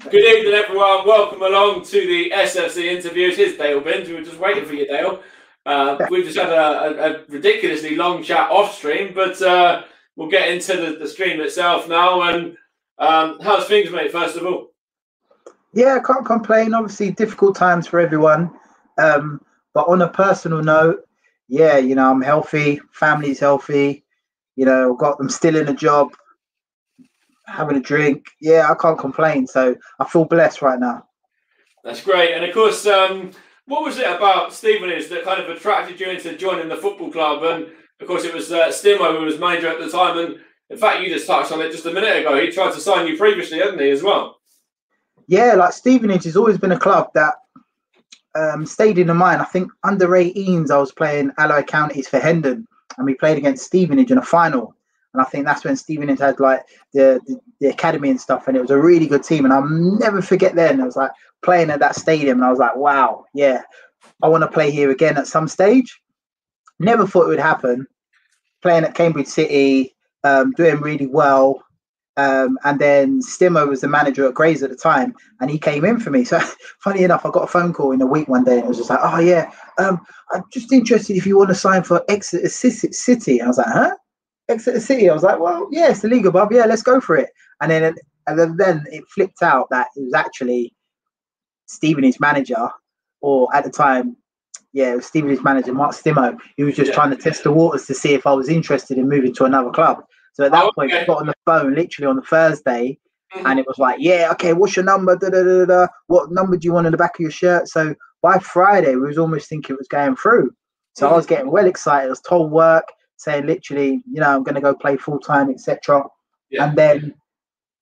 Good evening, everyone. Welcome along to the SFC interviews. Here's Dale Binns. We were just waiting for you, Dale. We've just had a ridiculously long chat off stream, but we'll get into the stream itself now. And how's things, mate, first of all? Yeah, I can't complain. Obviously, difficult times for everyone. But on a personal note, yeah, I'm healthy. Family's healthy. I'm still in a job, having a drink. Yeah, I can't complain. So I feel blessed right now. That's great. And of course, what was it about Stevenage that kind of attracted you into joining the football club? And of course, it was Stimo who was manager at the time. And in fact, you just touched on it just a minute ago. He tried to sign you previously, hadn't he, as well? Yeah, like Stevenage has always been a club that stayed in the mind. I think under 18s, I was playing Alloy Counties for Hendon, and we played against Stevenage in a final. And I think that's when Stevenage had like the academy and stuff, and it was a really good team. And I'll never forget then. I was like playing at that stadium, and I was like, wow, yeah, I want to play here again at some stage. Never thought it would happen. Playing at Cambridge City, doing really well. And then Stimo was the manager at Grays at the time, and he came in for me. So funny enough, I got a phone call in a week one day, and it was just like, oh yeah, I'm just interested if you want to sign for Exeter City. And I was like, huh? Exeter City? I was like, well, yeah, it's the league above. Yeah, let's go for it. And then it flipped out that it was actually Stevenage manager, or at the time, yeah, it was Stevenage manager Mark Stimo. He was just trying to test the waters to see if I was interested in moving to another club. So at that point, I got on the phone literally on the Thursday, and it was like, yeah, okay, what's your number? Da, da, da, da. What number do you want in the back of your shirt? So by Friday, we was almost thinking it was going through. So I was getting well excited. I was told work, saying literally, I'm going to go play full time, etc. Yeah. And then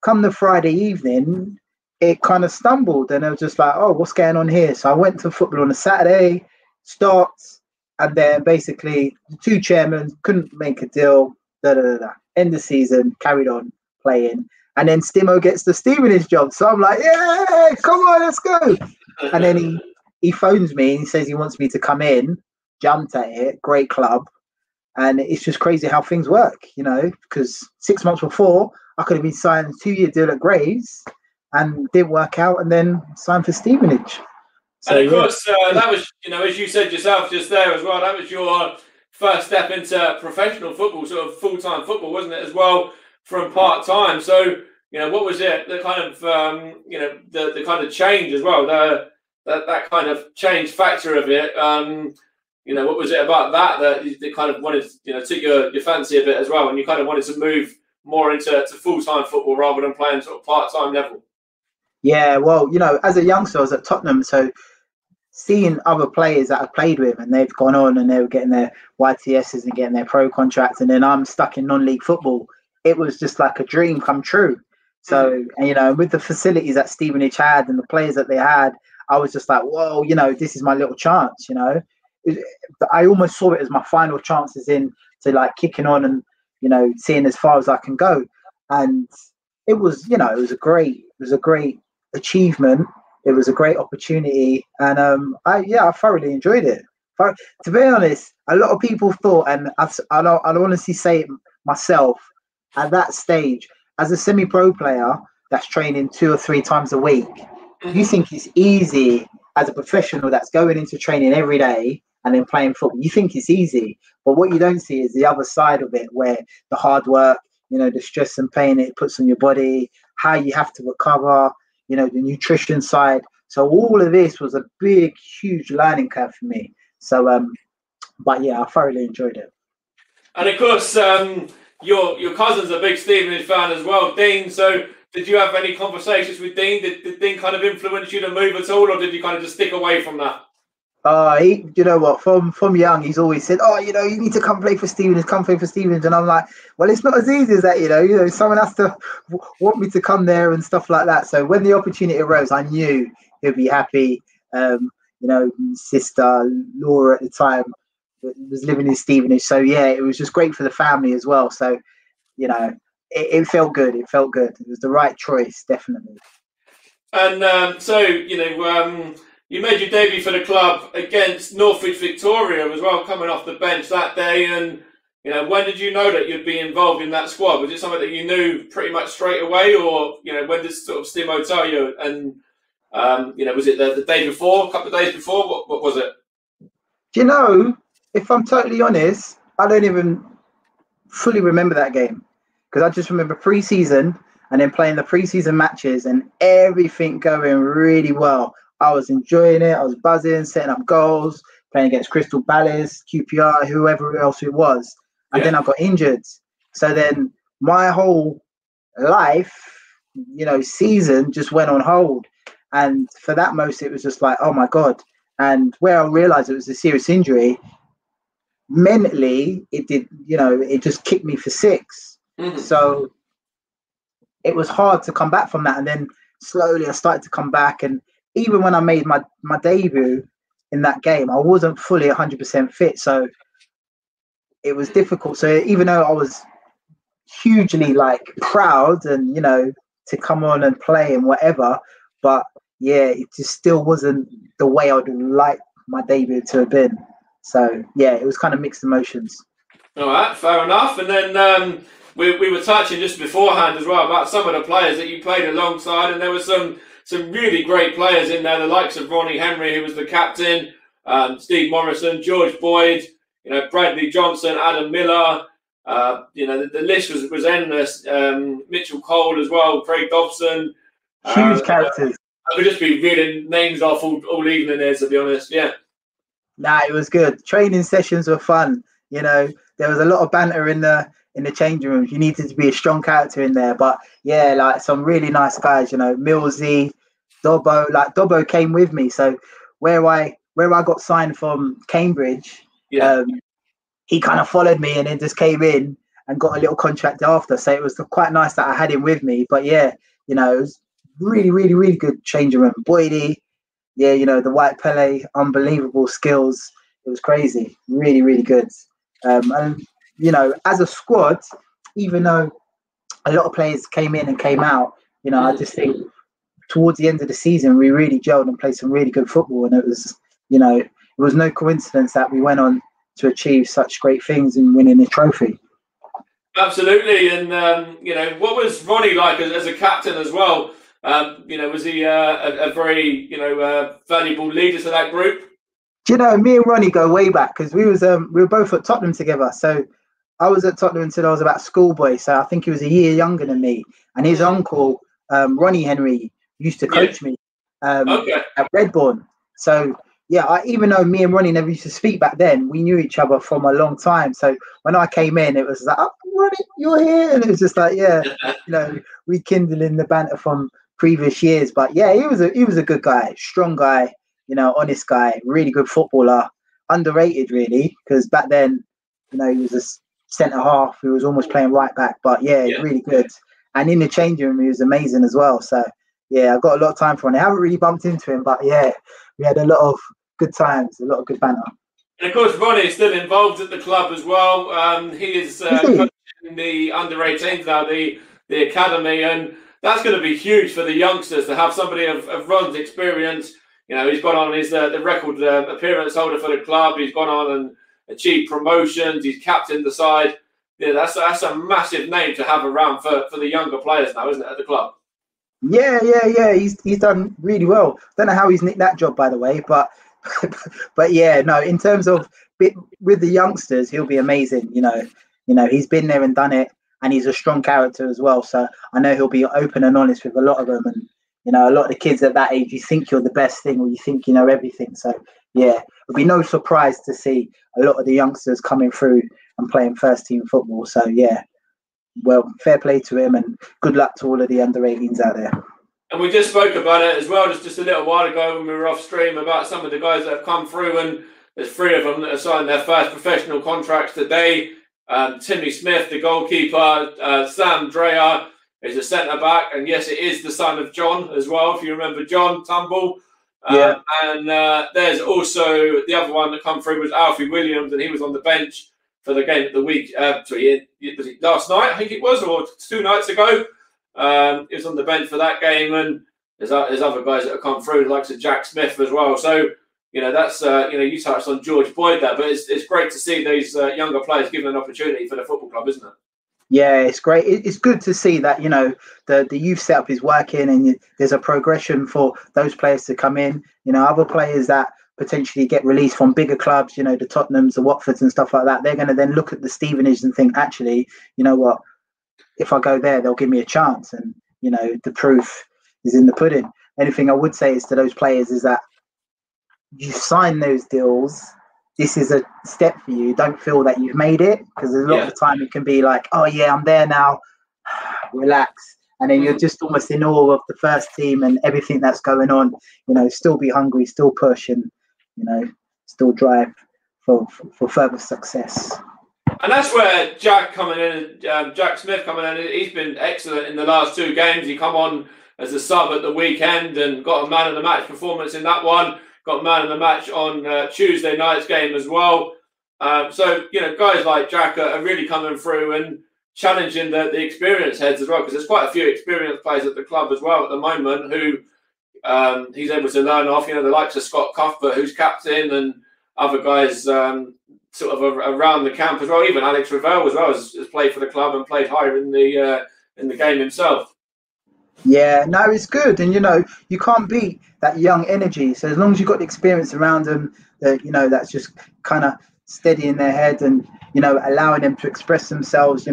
come the Friday evening, it kind of stumbled, and it was just like, oh, what's going on here? So I went to football on a Saturday, starts, and then basically the two chairmen couldn't make a deal. Da, da, da, da. End the season, carried on playing, and then Stimo gets the Stevenage job. So I'm like, yeah, come on, let's go. And then he phones me and he says he wants me to come in. Jumped at it, great club. And it's just crazy how things work, because 6 months before I could have been signed a 2-year deal at Graves and didn't work out, and then signed for Stevenage. So, and of course, that was, as you said yourself just there as well, that was your first step into professional football, sort of full-time football, wasn't it, as well, from part-time? So, what was it, the kind of, the kind of change as well, that kind of change factor of it? What was it about that kind of wanted, took your fancy a bit as well, and you kind of wanted to move more into full-time football rather than playing sort of part-time level? Yeah, well, as a youngster, I was at Tottenham, so seeing other players that I've played with and they've gone on and they were getting their YTSs and getting their pro contracts, and then I'm stuck in non-league football, it was just like a dream come true. So, and, with the facilities that Stevenage had and the players that they had, I was just like, whoa, this is my little chance, I almost saw it as my final chances to like kicking on and, seeing as far as I can go. And it was, it was a great achievement. It was a great opportunity, and I thoroughly enjoyed it. But to be honest, a lot of people thought, and I don't honestly say it myself, at that stage, as a semi-pro player that's training 2 or 3 times a week, you think it's easy as a professional that's going into training every day and then playing football. You think it's easy, but what you don't see is the other side of it, where the hard work, the stress and pain it puts on your body, how you have to recover, the nutrition side. So all of this was a big, huge learning curve for me. So, but yeah, I thoroughly enjoyed it. And of course, your cousin's a big Stevenage fan as well, Dean. So did you have any conversations with Dean? Did Dean kind of influence you to move at all, or did you kind of just stick away from that? You know what? From young, he's always said, "Oh, you need to come play for Stevenage, come play for Stevenage." And I'm like, "Well, it's not as easy as that, Someone has to want me to come there and stuff like that." So when the opportunity arose, I knew he'd be happy. Sister Laura at the time was living in Stevenage, so yeah, it was just great for the family as well. So, it felt good. It felt good. It was the right choice, definitely. And you made your debut for the club against Northwich Victoria as well, coming off the bench that day. And You know, when did you know that you'd be involved in that squad? Was it something that you knew pretty much straight away, or you know, when did sort of Stimo tell you? And you know, was it the day before, a couple of days before? What was it? Do you know, if I'm totally honest, I don't even fully remember that game because I just remember pre-season and then playing the pre-season matches and everything going really well. I was enjoying it. I was buzzing, setting up goals, playing against Crystal Palace, QPR, whoever else it was. And then I got injured. So then my whole life, you know, season just went on hold. And for that most, it was just like, oh my God. And where I realized it was a serious injury, mentally, it did, you know, it just kicked me for 6. So it was hard to come back from that. And then slowly I started to come back. And even when I made my debut in that game, I wasn't fully 100% fit. So it was difficult. So even though I was hugely like proud and, you know, to come on and play and whatever, but yeah, it just still wasn't the way I would like my debut to have been. So yeah, it was kind of mixed emotions. All right, fair enough. And then we were touching just beforehand as well about some of the players that you played alongside, and there were some really great players in there, the likes of Ronnie Henry, who was the captain, Steve Morrison, George Boyd, you know, Bradley Johnson, Adam Miller. You know, the list was endless. Mitchell Cole as well, Craig Dobson. Huge characters. I could just be reading names off all evening there, to be honest. Yeah. Nah, it was good. Training sessions were fun. You know, there was a lot of banter in the changing rooms. You needed to be a strong character in there. But yeah, like some really nice guys, you know, Millsy, Dobbo. Like Dobbo came with me. So where I got signed from Cambridge, he kind of followed me and then just came in and got a little contract after. So it was quite nice that I had him with me. But yeah, you know, it was really, really, really good changing room. Boydie, yeah, you know, the White Pele, unbelievable skills. It was crazy. Really, really good. And, you know, as a squad, even though a lot of players came in and came out, you know, I just think towards the end of the season, we really gelled and played some really good football. And it was, you know, it was no coincidence that we went on to achieve such great things in winning the trophy. Absolutely. And, you know, what was Ronnie like as a captain as well? You know, was he a very, you know, valuable leader to that group? Do you know, me and Ronnie go way back because we were both at Tottenham together. So I was at Tottenham until I was about schoolboy. So I think he was a year younger than me. And his uncle, Ronnie Henry, used to coach me at Redbourne. So yeah, even though me and Ronnie never used to speak back then, we knew each other from a long time. So when I came in, it was like, oh, Ronnie, you're here. And it was just like, yeah, you know, rekindling the banter from previous years. But yeah, he was a good guy, strong guy, you know, honest guy, really good footballer, underrated really, because back then, you know, he was a centre half who was almost playing right back. But yeah, really good. And in the changing room, he was amazing as well. So yeah, I got a lot of time for him. I haven't really bumped into him, but yeah, we had a lot of good times, a lot of good banter. And of course, Ronnie is still involved at the club as well. He is coaching the under-18s now, the academy, and that's going to be huge for the youngsters to have somebody of Ron's experience. You know, he's gone on, he's the record appearance holder for the club. He's gone on and achieved promotions. He's captained the side. Yeah, that's a massive name to have around for the younger players now, isn't it, at the club? Yeah. He's done really well. Don't know how he's nicked that job, by the way, but yeah, no. In terms of with the youngsters, he'll be amazing. You know, he's been there and done it, and he's a strong character as well. So I know he'll be open and honest with a lot of them. And you know, a lot of the kids at that age, you think you're the best thing, or you think you know everything. So yeah, it'll be no surprise to see a lot of the youngsters coming through and playing first team football. So yeah. Well, fair play to him and good luck to all of the under-18s out there. And we just spoke about it as well just a little while ago when we were off stream about some of the guys that have come through, and there's 3 of them that have signed their first professional contracts today. Timmy Smith, the goalkeeper, Sam Dreyer is a centre-back, and yes, it is the son of John as well, if you remember John Tumble. And there's also the other one that come through was Alfie Williams, and he was on the bench for the game of the week. Last night, I think it was, or 2 nights ago. He was on the bench for that game, and there's other guys that have come through, the likes of Jack Smith as well. So that's you touched on George Boyd there, but it's great to see these younger players given an opportunity for the football club, isn't it? Yeah, it's great. It's good to see that the youth setup is working, and there's a progression for those players to come in. Other players that potentially get released from bigger clubs, the Tottenhams, the Watfords, and stuff like that. They're going to then look at the Stevenage and think, actually, you know what? If I go there, they'll give me a chance, and the proof is in the pudding. Anything I would say is to those players is that you sign those deals. This is a step for you. Don't feel that you've made it, because a lot of the time it can be like, oh yeah, I'm there now, relax. And then you're just almost in awe of the first team and everything that's going on. Still be hungry, still push, and still drive for further success. And that's where Jack Smith coming in. He's been excellent in the last 2 games. He come on as a sub at the weekend and got a man of the match performance in that one. Got man of the match on Tuesday night's game as well. So guys like Jack are really coming through and challenging the experienced heads as well, because there's quite a few experienced players at the club as well at the moment who he's able to learn off. The likes of Scott Cuthbert, who's captain, and other guys sort of around the camp as well. Even Alex Ravel as well has played for the club and played higher in the game himself. Yeah, no, it's good, and you can't beat that young energy. So as long as you've got the experience around them, that's just kind of steadying their head and allowing them to express themselves.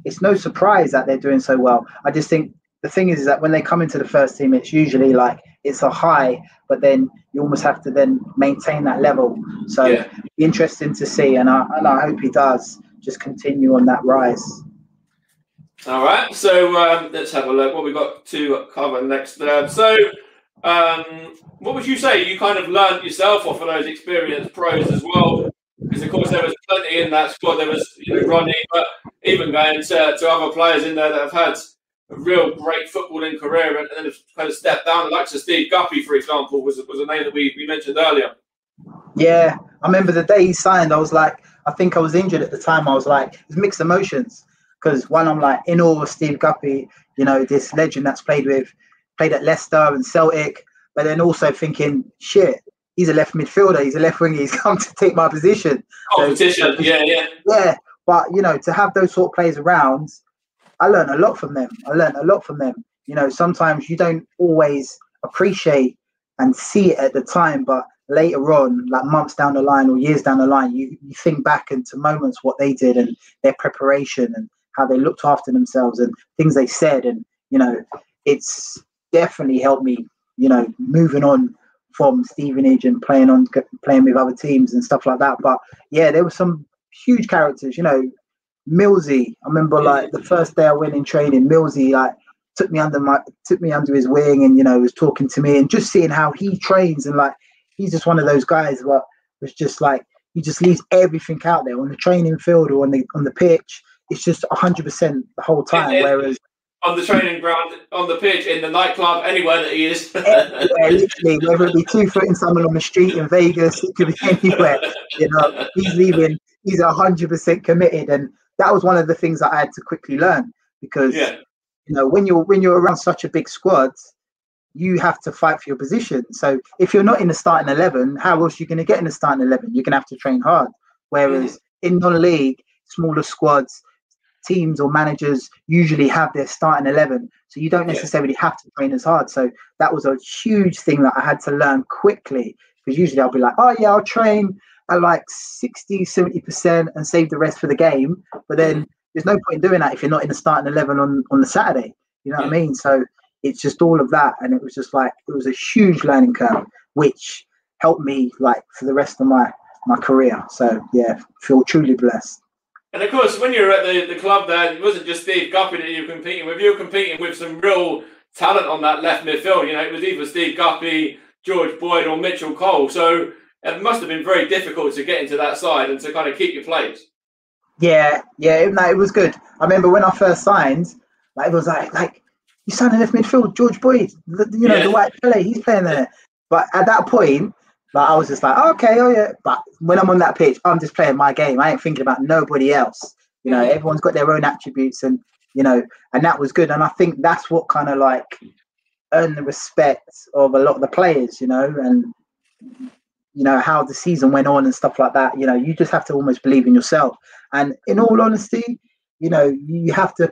It's no surprise that they're doing so well. I just think the thing is that when they come into the first team, it's usually like it's a high, but then you almost have to then maintain that level. So it'd be interesting to see, and I hope he does just continue on that rise. All right, so let's have a look what we got to cover next. What would you say you kind of learned yourself off of those experienced pros as well? Because of course there was plenty in that squad. There was Ronnie, but even going to other players in there that have had a real great footballing career and have kind of stepped down. The likes of Steve Guppy, for example, was a name that we mentioned earlier. Yeah, I remember the day he signed. I was like, I think I was injured at the time. I was like, it was mixed emotions. Because one, I'm like in awe of Steve Guppy, this legend that's played at Leicester and Celtic, but then also thinking, shit, he's a left midfielder, he's a left winger, he's come to take my position. Competition, yeah. But to have those sort of players around, I learned a lot from them. Sometimes you don't always appreciate and see it at the time, but later on, like months down the line or years down the line, you think back into moments what they did and their preparation and how they looked after themselves and things they said. And, it's definitely helped me, moving on from Stevenage and playing with other teams and stuff like that. But yeah, there were some huge characters, Millsy. I remember like the first day I went in training, Millsy like took me under his wing and, was talking to me and just seeing how he trains. And like, he's just one of those guys that was just like, he just leaves everything out there on the training field or on the pitch. It's just 100% the whole time. Whereas on the training ground, on the pitch, in the nightclub, anywhere that he is. Yeah, literally, whether it be 2-footing someone on the street in Vegas, it could be anywhere. He's leaving. He's 100% committed, and that was one of the things that I had to quickly learn because when you're around such a big squad, you have to fight for your position. So if you're not in the starting 11, how else are you going to get in the starting 11? You're going to have to train hard. Whereas in non-league, smaller squads, teams or managers usually have their starting 11, so you don't necessarily have to train as hard. So that was a huge thing that I had to learn quickly, because usually I'll be like, oh yeah, I'll train at like 60-70% and save the rest for the game, but then there's no point in doing that if you're not in the starting 11 on the Saturday, what I mean? So it's just all of that, and it was just like, it was a huge learning curve which helped me like for the rest of my career. So yeah, feel truly blessed. And of course, when you were at the club there, it wasn't just Steve Guppy that you were competing with. You were competing with some real talent on that left midfield. It was either Steve Guppy, George Boyd, or Mitchell Cole. So it must have been very difficult to get into that side and to kind of keep your place. Yeah, it was good. I remember when I first signed, like it was like you signed in left midfield, George Boyd, the white fella, he's playing there. But at that point, like I was just like, oh yeah. But when I'm on that pitch, I'm just playing my game. I ain't thinking about nobody else. Everyone's got their own attributes, and and that was good. And I think that's what kind of like earned the respect of a lot of the players. And you know, how the season went on and stuff like that. You know, you just have to almost believe in yourself. And in all honesty, you know, you have to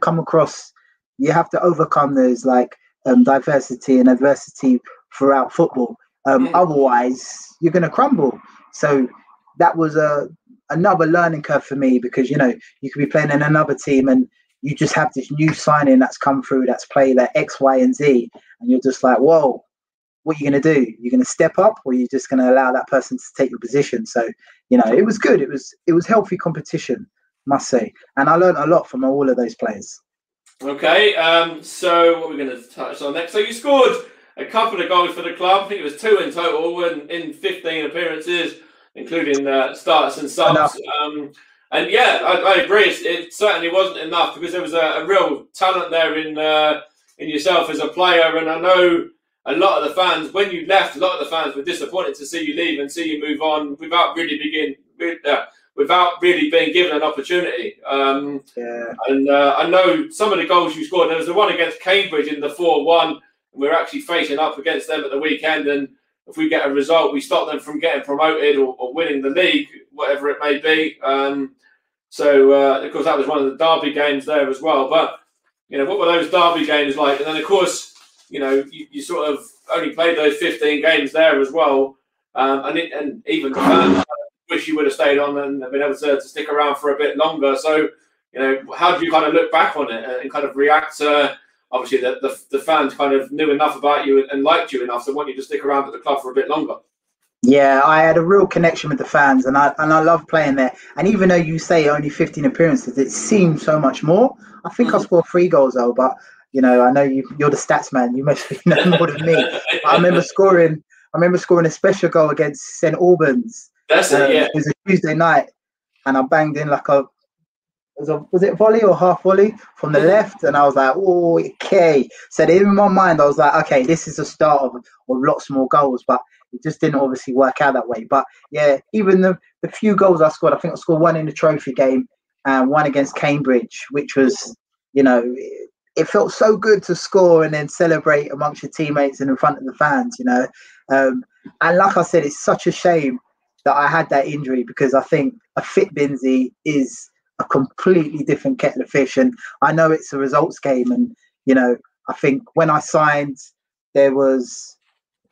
you have to overcome those like diversity and adversity throughout football. Otherwise, you're going to crumble. So that was another learning curve for me, because, you know, you could be playing in another team and you just have this new signing that's come through that's played like X, Y, and Z. And you're just like, whoa, what are you going to do? You're going to step up, or you're just going to allow that person to take your position? So, you know, it was good. It was healthy competition, must say. And I learned a lot from all of those players. Okay, so what we're going to touch on next. So you scored a couple of goals for the club. I think it was 2 in total in 15 appearances, including starts and subs. And yeah, I agree. It certainly wasn't enough, because there was a real talent there in yourself as a player. And I know a lot of the fans, when you left, a lot of the fans were disappointed to see you leave and see you move on without really being given an opportunity. And I know some of the goals you scored. There was the one against Cambridge in the 4-1. We're actually facing up against them at the weekend, and if we get a result, we stop them from getting promoted or winning the league, whatever it may be. So, of course, that was one of the derby games there as well. But, you know, what were those derby games like? And then, of course, you know, you sort of only played those 15 games there as well. And even the fans wish you would have stayed on and been able to stick around for a bit longer. So, you know, how do you kind of look back on it and kind of react to, obviously, the fans kind of knew enough about you and liked you enough to want you to stick around at the club for a bit longer? Yeah, I had a real connection with the fans, and I love playing there. And even though you say only 15 appearances, it seems so much more. I think I scored 3 goals though, but you know, I know you're the stats man. You must know more than me. But I remember scoring a special goal against St Albans. That's it. Yeah, it was a Tuesday night, and I banged in like was it volley or half volley from the left, and I was like, oh, okay. So in my mind, I was like, okay, this is the start of lots more goals, but it just didn't obviously work out that way. But yeah, even the few goals I scored, I think I scored 1 in the trophy game and 1 against Cambridge, which was, you know, it felt so good to score and then celebrate amongst your teammates and in front of the fans, you know. And like I said, it's such a shame that I had that injury, because I think a fit Binsey is a completely different kettle of fish. And I know it's a results game. And, you know, I think when I signed, there was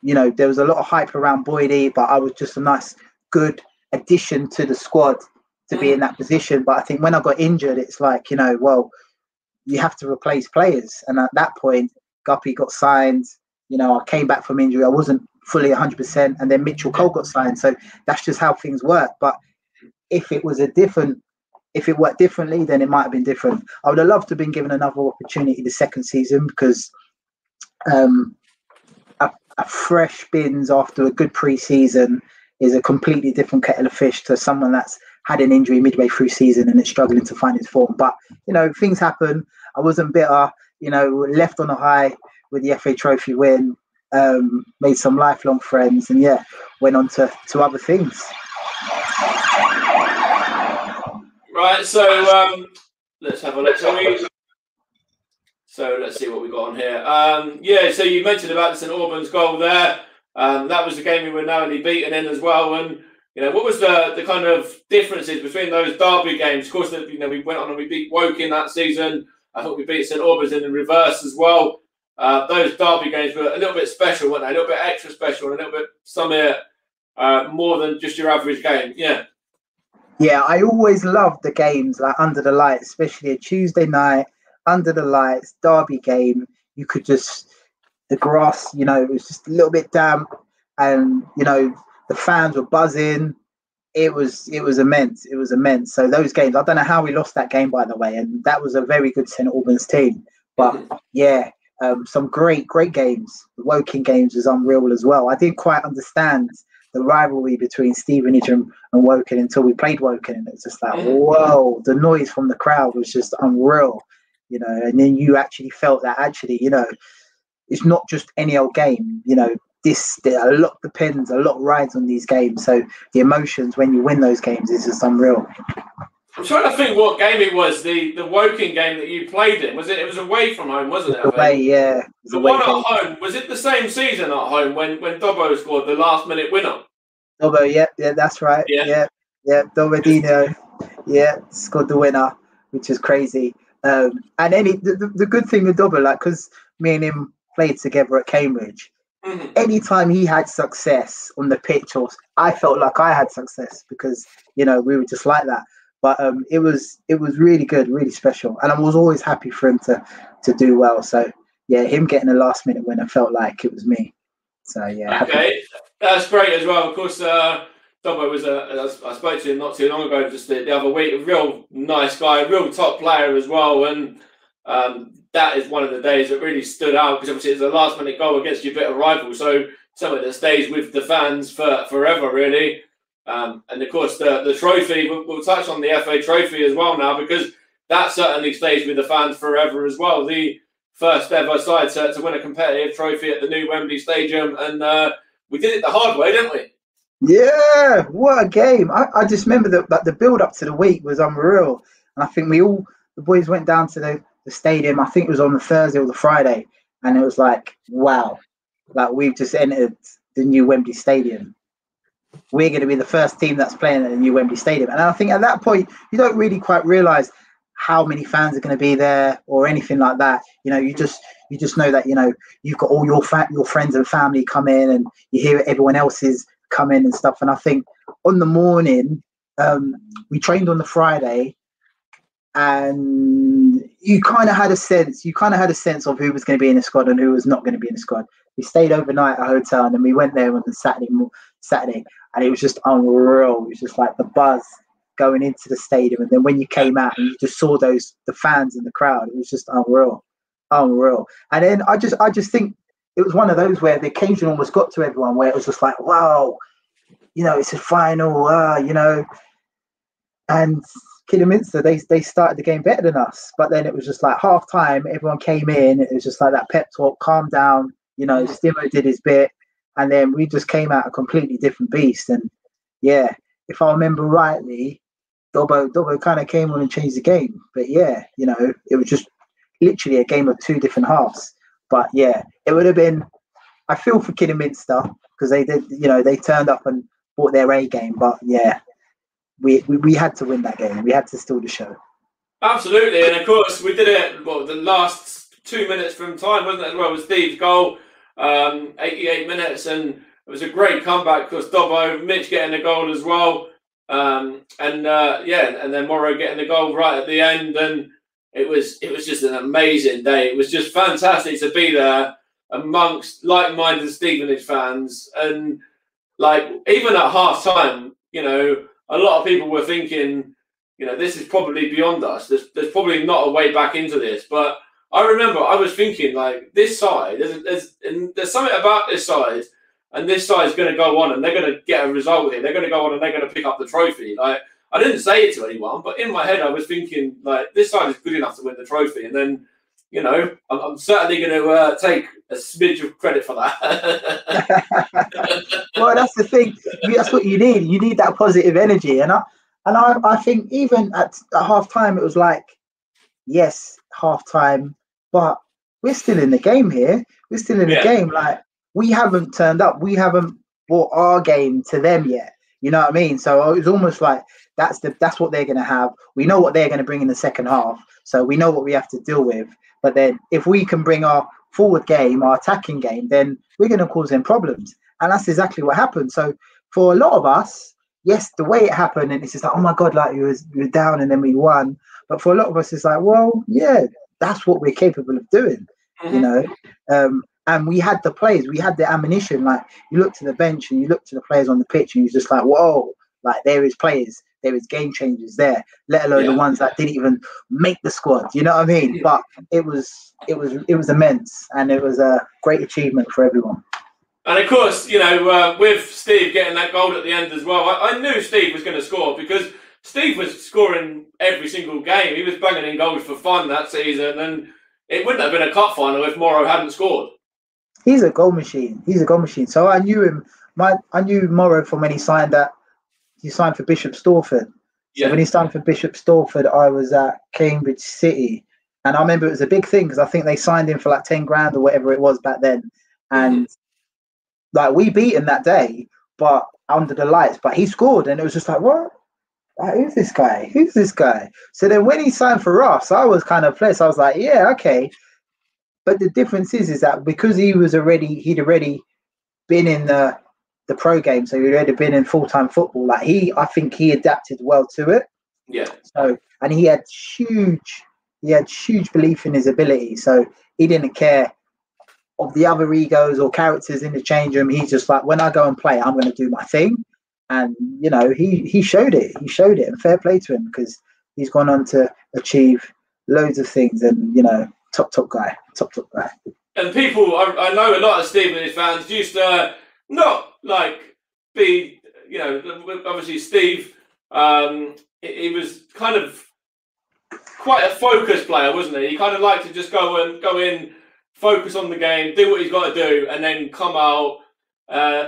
a lot of hype around Boydie, but I was just a nice, good addition to the squad to be in that position. But I think when I got injured, it's like, you know, well, you have to replace players. And at that point, Guppy got signed. You know, I came back from injury. I wasn't fully 100%. And then Mitchell Cole got signed. So that's just how things work. But if it worked differently, then it might have been different. I would have loved to have been given another opportunity the second season, because a fresh Bins after a good pre-season is a completely different kettle of fish to someone that's had an injury midway through season and is struggling to find his form. But, you know, things happen. I wasn't bitter, you know, left on a high with the FA Trophy win, made some lifelong friends, and yeah, went on to other things. Right, so let's have a look. So let's see what we got on here. Yeah, so you mentioned about the St Albans goal there. That was the game we were narrowly beaten in as well. And, you know, what was the kind of differences between those derby games? Of course, you know, we went on and we beat Woking that season. I think we beat St Albans in the reverse as well. Those derby games were a little bit special, weren't they? A little bit extra special, and a little bit more than just your average game. Yeah. Yeah, I always loved the games like under the lights, especially a Tuesday night, under the lights, derby game. You could just, the grass, you know, it was just a little bit damp, and, you know, the fans were buzzing. It was immense. It was immense. So those games, I don't know how we lost that game, by the way, and that was a very good St Albans team. But yeah, some great games. The Woking games was unreal as well. I didn't quite understand the rivalry between Stevenage and Woking until we played Woking, and it's just like, whoa, the noise from the crowd was just unreal, you know. And then you actually felt that actually, you know, it's not just any old game, you know. A lot depends, a lot rides on these games. So the emotions when you win those games is just unreal. I'm trying to think what game it was. The Woking game that you played in, was it? It was away from home, wasn't it? Away, yeah. The one at home, was it the same season at home when Dobbo scored the last minute winner? Dobbo, yeah, that's right. Yeah. Yeah, Dobberdino, yeah, scored the winner, which is crazy. And the good thing with Dobbo, like, because me and him played together at Cambridge, anytime he had success on the pitch, or I felt like I had success because we were just like that. But it was really good, really special, and I was always happy for him to do well. So yeah, him getting a last minute winner felt like it was me. So yeah, okay, that's great as well. Of course, Dobbo was I spoke to him not too long ago, just the other week. A real nice guy, a real top player as well, and that is one of the days that really stood out because obviously it's a last minute goal against your bitter rival, so something that stays with the fans for forever, really. And of course, the trophy, we'll touch on the FA trophy as well now, because that certainly stays with the fans forever as well. The first ever side to win a competitive trophy at the new Wembley Stadium, and we did it the hard way, didn't we? Yeah, what a game. I just remember that the build up to the week was unreal. And I think the boys went down to the stadium, I think it was on the Thursday or the Friday, and it was like, wow, like we've just entered the new Wembley Stadium. We're going to be the first team that's playing at the new Wembley Stadium. And I think at that point, you don't really quite realise how many fans are going to be there or anything like that. You just know that, you've got all your friends and family come in, and you hear everyone else's come in and stuff. And I think on the morning, we trained on the Friday, and you kind of had a sense of who was going to be in the squad and who was not going to be in the squad. We stayed overnight at a hotel, and then we went there on the Saturday, and it was just unreal. It was just like the buzz going into the stadium, and then when you came out and you just saw the fans in the crowd, it was just unreal. And then I just think it was one of those where the occasion almost got to everyone, where it was just like, wow, it's a final, and Kidderminster, they started the game better than us, but then it was just like half time, everyone came in, it was just like that pep talk, calm down, Stimo did his bit, and then we just came out a completely different beast. And yeah, if I remember rightly, Dobbo kind of came on and changed the game. But yeah, it was just literally a game of two different halves. But yeah, it would have been, I feel for Kidderminster because they did, they turned up and brought their A game. But yeah, we had to win that game. We had to steal the show. Absolutely. And of course, we did it, the last 2 minutes from time, wasn't it, as well, with Steve's goal, 88 minutes. And it was a great comeback because Dobbo, Mitch getting a goal as well. And then Morrow getting the goal right at the end. And it was just an amazing day. It was just fantastic to be there amongst like-minded Stevenage fans. And like, even at half time, a lot of people were thinking, this is probably beyond us. There's probably not a way back into this. But I remember I was thinking, like, this side, there's something about this side, and this side is going to go on, and they're going to get a result here. They're going to go on, and they're going to pick up the trophy. Like, I didn't say it to anyone, but in my head I was thinking, like, this side is good enough to win the trophy. And then, I'm certainly going to take a smidge of credit for that. Well, that's the thing. That's what you need. You need that positive energy. And I think even at half time, it was like, yes, half time, but we're still in the game here. We're still in the game. Like, we haven't turned up. We haven't brought our game to them yet. You know what I mean? So it was almost like that's what they're going to have. We know what they're going to bring in the second half. So we know what we have to deal with. But then if we can bring our forward game, our attacking game, then we're going to cause them problems. And that's exactly what happened. So for a lot of us, yes, the way it happened, and it's just like, oh my God, like we were down and then we won. But for a lot of us, it's like, well, yeah, that's what we're capable of doing, and we had the players, we had the ammunition. Like, you look to the bench and you look to the players on the pitch, and you're just like, whoa, like there is players, there is game changers there, let alone the ones that didn't even make the squad. You know what I mean? But it was immense, and it was a great achievement for everyone. And of course, with Steve getting that goal at the end as well, I knew Steve was going to score because Steve was scoring every single game. He was banging in goals for fun that season, and it wouldn't have been a cup final if Morrow hadn't scored. He's a goal machine. So I knew him. I knew Morrow from when he signed for Bishop Stortford. So when he signed for Bishop Stortford, I was at Cambridge City, and I remember it was a big thing because I think they signed him for like 10 grand or whatever it was back then, and like we beat him that day. But under the lights, but he scored, and it was just like, what? Like, who's this guy? Who's this guy? So then when he signed for us, I was kind of blessed. I was like, yeah, okay. But the difference is that because he'd already been in the pro game, so he'd already been in full-time football. Like I think he adapted well to it. Yeah. So, and he had huge belief in his ability. So he didn't care of the other egos or characters in the change room. He's just like, when I go and play, I'm going to do my thing. And, you know, he showed it. He showed it. And fair play to him, because he's gone on to achieve loads of things. And, you know, top guy. And people, I know a lot of Stevenage fans used to not like be, you know, obviously Steve, he was kind of quite a focused player, wasn't he? He kind of liked to just go in, focus on the game, do what he's got to do, and then come out.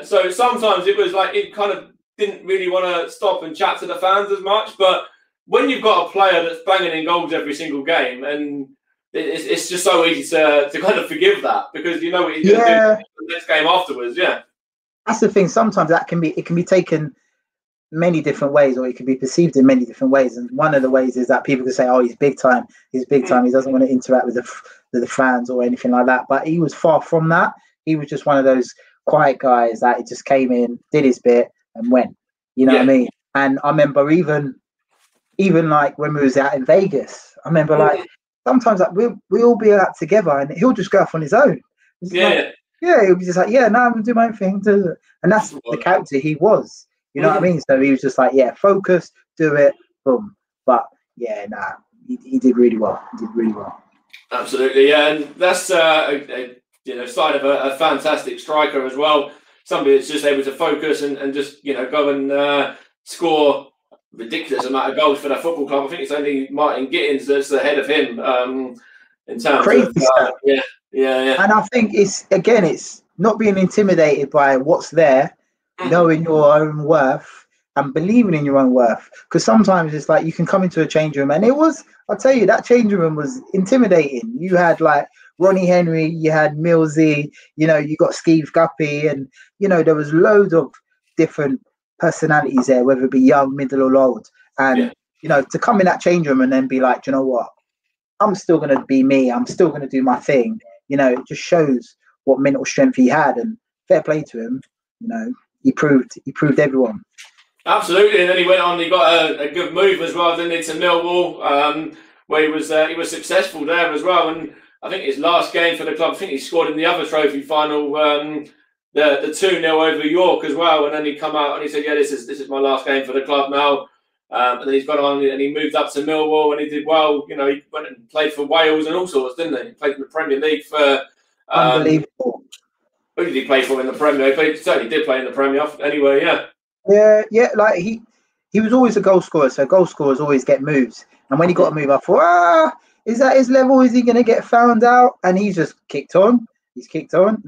So sometimes it was like it kind of didn't really want to stop and chat to the fans as much. But when you've got a player that's banging in goals every single game, and it's just so easy to kind of forgive that, because you know what he's going to do the next game afterwards. Yeah, that's the thing. Sometimes it can be taken many different ways, or it can be perceived in many different ways. And one of the ways is that people can say, "Oh, he's big time. He doesn't want to interact with the fans or anything like that." But he was far from that. He was just one of those quiet guys that he just came in, did his bit, and went. You know what I mean? And I remember even like when we was out in Vegas, I remember like sometimes like we all be out together, and he'll just go off on his own. He'll be just like, I'm gonna do my own thing, and that's the character he was. You know what I mean? So he was just like, focus, do it, boom. But he did really well. Absolutely, and that's side of a fantastic striker as well. Somebody that's just able to focus and just go and score ridiculous amount of goals for their football club. I think it's only Martin Gittins that's ahead of him in terms crazy of stuff. Yeah. And I think it's not being intimidated by what's there, knowing your own worth and believing in your own worth. Because sometimes it's like you can come into a change room, and I'll tell you, that change room was intimidating. You had like Ronnie Henry, you had Millsy, you got Steve Guppy, and there was loads of different personalities there, whether it be young, middle, or old. And to come in that change room and then be like, you know what, I'm still going to be me. I'm still going to do my thing. It just shows what mental strength he had, and fair play to him. He proved everyone. Absolutely, and then he went on. He got a good move as well, didn't he, to Millwall, where he was successful there as well. And I think his last game for the club, I think he scored in the other trophy final, the 2-0 over York as well. And then he come out and he said, "This is my last game for the club now." And then he's gone on and he moved up to Millwall and he did well. He went and played for Wales and all sorts, didn't he? He played in the Premier League for. Unbelievable. Who did he play for in the Premier? He certainly did play in the Premier. Anyway, Yeah. Like he was always a goal scorer, so goal scorers always get moves. And when he got a move, I thought, is that his level? Is he going to get found out? And he's just kicked on. He's kicked on.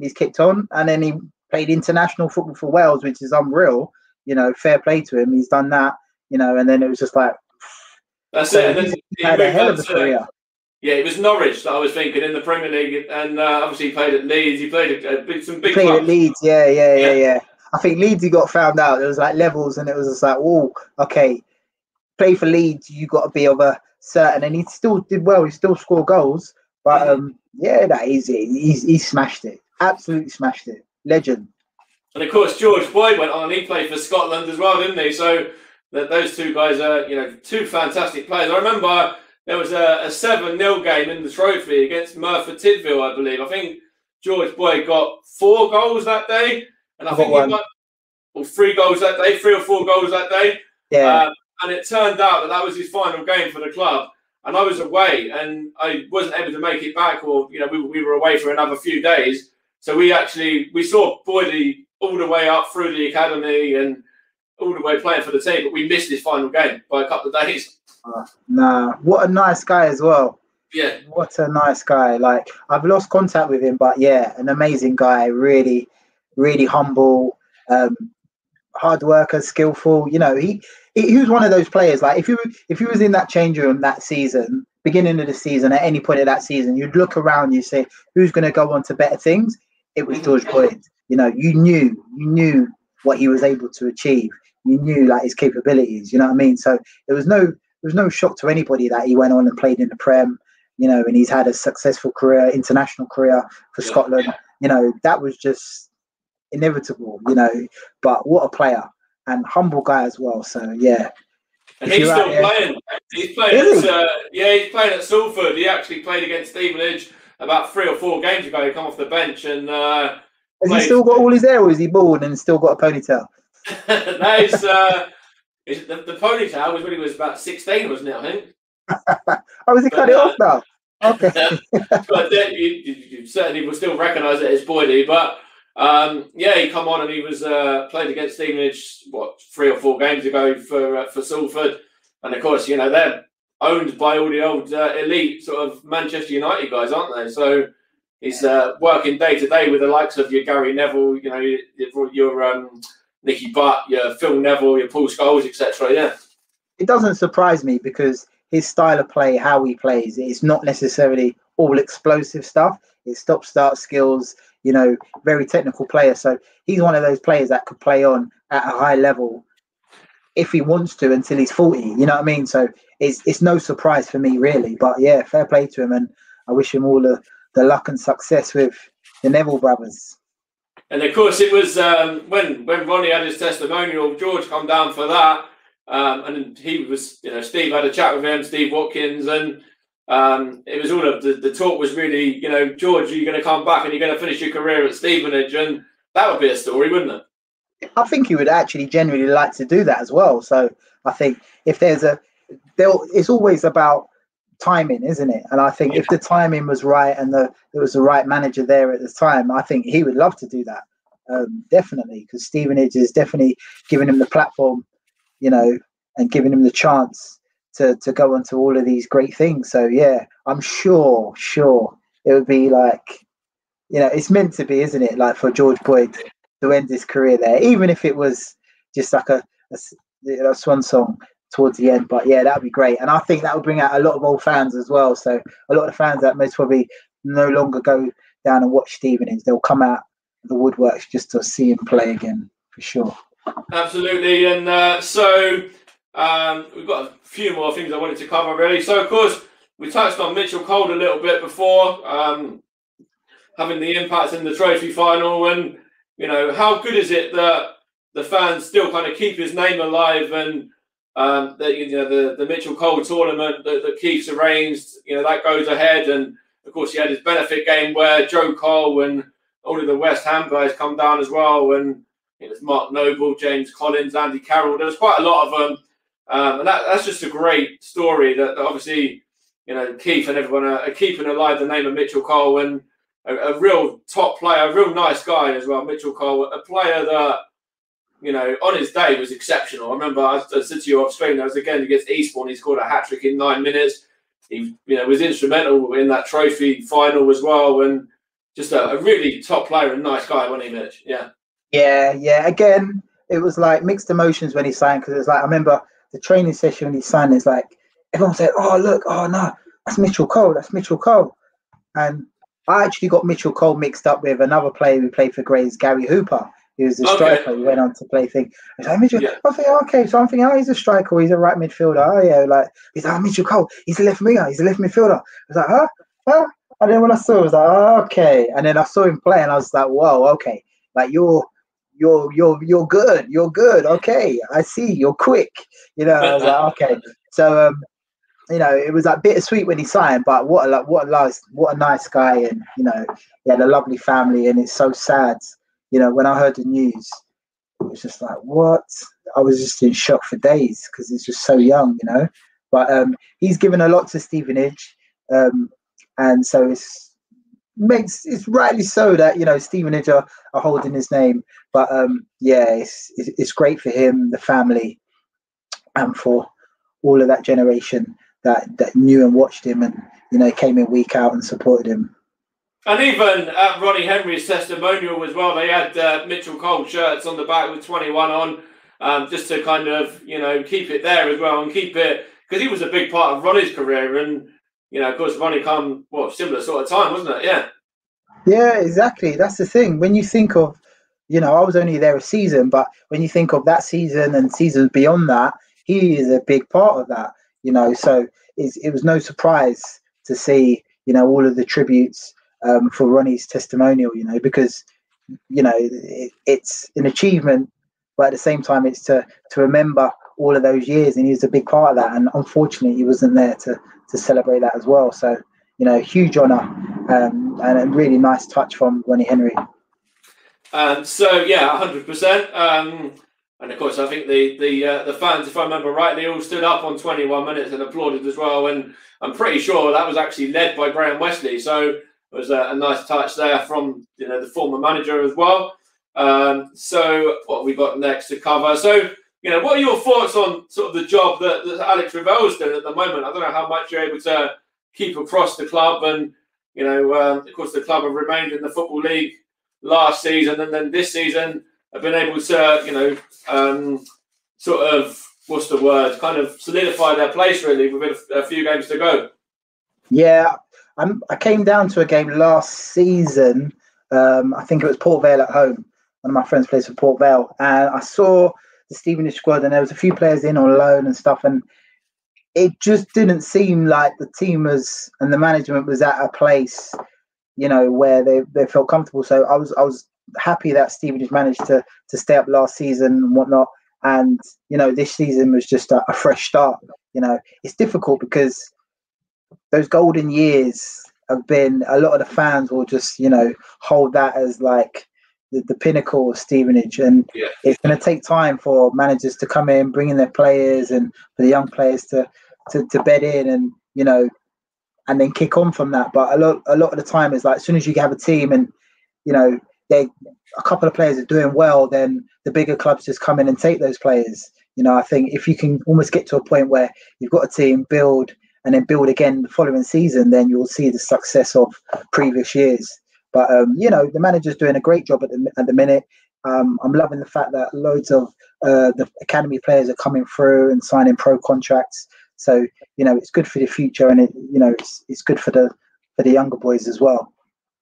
And then he played international football for Wales, which is unreal. Fair play to him. He's done that. And then it was just like that's it. And then he had a hell of a career. Yeah, it was Norwich that I was thinking in the Premier League, and obviously he played at Leeds. He played some big. He played clubs. At Leeds, yeah. I think Leeds, he got found out. There was like levels, and it was just like, oh, okay, play for Leeds, you got to be of a certain. And he still did well. He still scored goals, but he smashed it. Absolutely smashed it. Legend. And of course, George Boyd went on and he played for Scotland as well, didn't he? So those two guys are, two fantastic players. I remember there was a 7-0 game in the trophy against Merthyr Tydfil, I believe. I think George Boyd got 4 goals that day. And I think he got 3 goals that day, 3 or 4 goals that day. Yeah. And it turned out that was his final game for the club. And I was away and I wasn't able to make it back, or, we were away for another few days. So we saw Boydie all the way up through the academy and all the way playing for the team, but we missed his final game by a couple of days. What a nice guy as well. Yeah. What a nice guy. Like, I've lost contact with him, but an amazing guy. Really, really humble, hard worker, skillful. He was one of those players. Like, if he was in that change room that season, beginning of the season, at any point of that season, you'd look around, you say, who's going to go on to better things? It was George Boyd. You knew what he was able to achieve. You knew like his capabilities, you know what I mean? So there was no shock to anybody that he went on and played in the Prem, you know, and he's had a successful career, international career for Scotland. You know, that was just inevitable, you know. But what a player, and humble guy as well. So yeah. And he's still playing. He's playing he's playing at Salford. He actually played against Stevenage about 3 or 4 games ago. He come off the bench and has he still got all his hair, or is he bald and still got a ponytail? No, the ponytail was when he was about 16, wasn't it? I think. Oh, has he cut it off now? Okay. But you certainly will still recognise it as Boydie. But he come on and he was played against Stevenage 3 or 4 games ago for Salford, and of course, you know, they're owned by all the old elite sort of Manchester United guys, aren't they? So he's working day to day with the likes of your Gary Neville, you know, your Nicky Butt, your Phil Neville, your Paul Scholes, etc. Yeah, it doesn't surprise me because his style of play, how he plays, it's not necessarily all explosive stuff. It's stop-start skills, you know, very technical player. So he's one of those players that could play on at a high level if he wants to until he's 40. You know what I mean? So it's no surprise for me, really. But yeah, fair play to him, and I wish him all the luck and success with the Neville brothers. And of course, it was when Ronnie had his testimonial, George come down for that. And he was, you know, Steve had a chat with him, Steve Watkins, and it was all of the talk was really, you know, George, are you going to come back and you're going to finish your career at Stevenage? And that would be a story, wouldn't it? I think he would actually genuinely like to do that as well. So I think if it's always about timing, isn't it? And I think if the timing was right and there was the right manager there at the time, I think he would love to do that. Definitely, because Stevenage is definitely giving him the platform, you know, and giving him the chance to go on to all of these great things. So yeah, I'm sure it would be like, you know, it's meant to be, isn't it? Like for George Boyd to end his career there, even if it was just like a swan song towards the end. But yeah, that would be great, and I think that would bring out a lot of old fans as well. So a lot of fans that most probably no longer go down and watch Stevenage, they'll come out of the woodworks just to see him play again for sure. Absolutely, and so we've got a few more things I wanted to cover, really. So, of course, we touched on Mitchell Cole a little bit before, having the impact in the trophy final, and, you know, how good is it that the fans still kind of keep his name alive, and that, you know, the Mitchell Cole tournament that Keith's arranged, you know, that goes ahead, and, of course, he had his benefit game where Joe Cole and all of the West Ham guys come down as well, and it was Mark Noble, James Collins, Andy Carroll. There was quite a lot of them. And that's just a great story that obviously, you know, Keith and everyone are keeping alive the name of Mitchell Cole, and a real top player, a real nice guy as well, Mitchell Cole, a player that, you know, on his day was exceptional. I remember I said to you off screen, that was again against Eastbourne. He scored a hat-trick in 9 minutes. He, you know, was instrumental in that trophy final as well, and just a really top player and nice guy, wasn't he, Mitch? Yeah. Yeah. Again, it was like mixed emotions when he signed, because it was like, I remember the training session when he signed, it's like everyone said, "Oh, look, oh no, that's Mitchell Cole, that's Mitchell Cole." And I actually got Mitchell Cole mixed up with another player who played for Grays, Gary Hooper. He was a striker who went on to play thing. It's like Mitchell. Yeah. I think, okay, so I'm thinking, oh, he's a striker, he's a right midfielder. Oh yeah, like he's like, Mitchell Cole, he's a left winger, he's a left midfielder. I was like, huh? And then when I saw it, I was like, oh, okay. And then I saw him play, and I was like, whoa, okay, like you're good. You're good. Okay, I see. You're quick. You know, I was like, okay. So, you know, it was like bittersweet when he signed, but what a nice guy, and you know, he had a lovely family, and it's so sad. You know, when I heard the news, it was just like, what? I was just in shock for days because he's just so young, you know. But he's given a lot to Stevenage, and so it's rightly so that, you know, Stevenage are holding his name. But yeah, it's great for him, the family, and for all of that generation that knew and watched him, and, you know, came in week out and supported him. And even at Ronnie Henry's testimonial as well, they had Mitchell Cole shirts on the back with 21 on, just to kind of, you know, keep it there as well, and keep it, because he was a big part of Ronnie's career, and, you know, of course, Ronnie come, similar sort of time, wasn't it? Yeah. Yeah, exactly. That's the thing. When you think of I was only there a season, but when you think of that season and seasons beyond that, he is a big part of that. So it was no surprise to see all of the tributes for Ronnie's testimonial. Because it's an achievement, but at the same time, it's to remember all of those years, and he was a big part of that. And unfortunately, he wasn't there to celebrate that as well. So huge honour and a really nice touch from Ronnie Henry. So yeah, 100%. And of course, I think the fans, if I remember rightly, all stood up on 21 minutes and applauded as well. And I'm pretty sure that was actually led by Graham Wesley. So it was a nice touch there from the former manager as well. So what have we got next to cover? So what are your thoughts on sort of the job that Alex Revell's doing at the moment? I don't know how much you're able to keep across the club, and of course the club have remained in the Football League last season, and then this season have been able to sort of, what's the word, kind of solidify their place really with a few games to go. Yeah, I came down to a game last season. I think it was Port Vale at home. One of my friends plays for Port Vale, and I saw the Stevenage squad, and there was a few players in on loan and stuff, and it just didn't seem like the team and the management was at a place, where they felt comfortable. So I was happy that Stevenage managed to stay up last season and whatnot. And this season was just a fresh start. It's difficult because those golden years have been, a lot of the fans will just hold that as like the pinnacle of Stevenage, and it's going to take time for managers to come in, bring in their players, and for the young players to bed in, and and then kick on from that. But a lot of the time is like, as soon as you have a team and a couple of players are doing well, then the bigger clubs just come in and take those players. I think if you can almost get to a point where you've got a team, build, and then build again the following season, then you'll see the success of previous years. But the manager's doing a great job at the minute. I'm loving the fact that loads of the academy players are coming through and signing pro contracts. So it's good for the future, and it's good for the younger boys as well.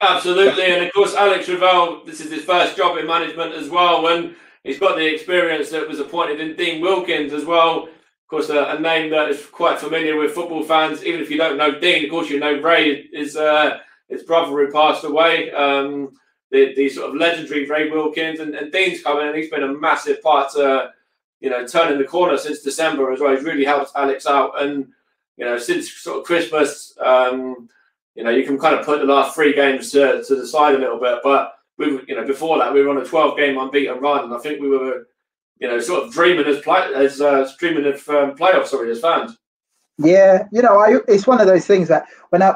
Absolutely, and of course Alex Revell, this is his first job in management as well, and he's got the experience that was appointed in Dean Wilkins as well. Of course, a name that is quite familiar with football fans. Even if you don't know Dean, of course you know Ray, his brother who passed away. The sort of legendary Ray Wilkins, and Dean's coming, and he's been a massive part to turning the corner since December as well. He's really helped Alex out, and since sort of Christmas, you can kind of put the last 3 games to the side a little bit, but before that we were on a 12-game unbeaten run, and I think we were sort of dreaming as playoffs, as fans. Yeah, it's one of those things that when I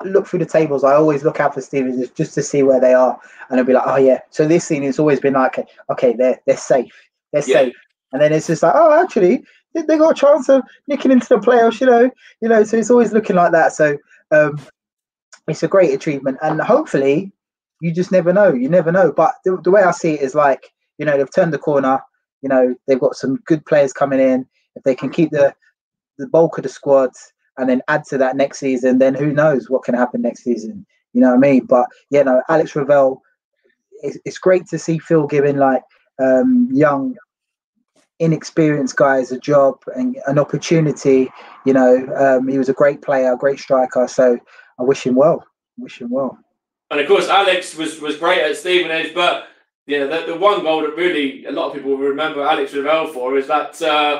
look through the tables, I always look out for Stevenage just to see where they are, and I'll be like, oh yeah. So this scene has always been like, okay, they're safe, safe, and then it's just like, oh, actually, they got a chance of nicking into the playoffs, So it's always looking like that. So it's a great achievement, and hopefully, you just never know. You never know. But the way I see it is like, they've turned the corner. They've got some good players coming in. If they can keep the bulk of the squad and then add to that next season, then who knows what can happen next season. You know what I mean? But Alex Revell, it's great to see Phil giving like young, inexperienced guys a job and an opportunity. He was a great player, a great striker. So I wish him well. And of course, Alex was great at Stevenage, but the one goal that really a lot of people will remember Alex Revell for is that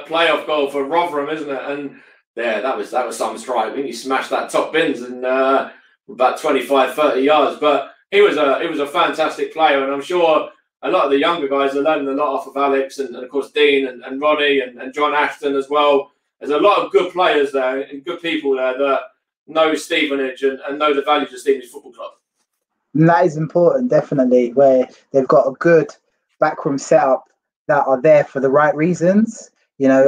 playoff goal for Rotherham, isn't it? And that was some strike. I think he smashed that top bins in about 25-30 yards. But he was a fantastic player, and I'm sure a lot of the younger guys are learning a lot off of Alex, and of course Dean and Ronnie and John Ashton as well. There's a lot of good players there and good people there that know Stevenage and know the values of Stevenage Football Club. And that is important, definitely, where they've got a good backroom setup that are there for the right reasons.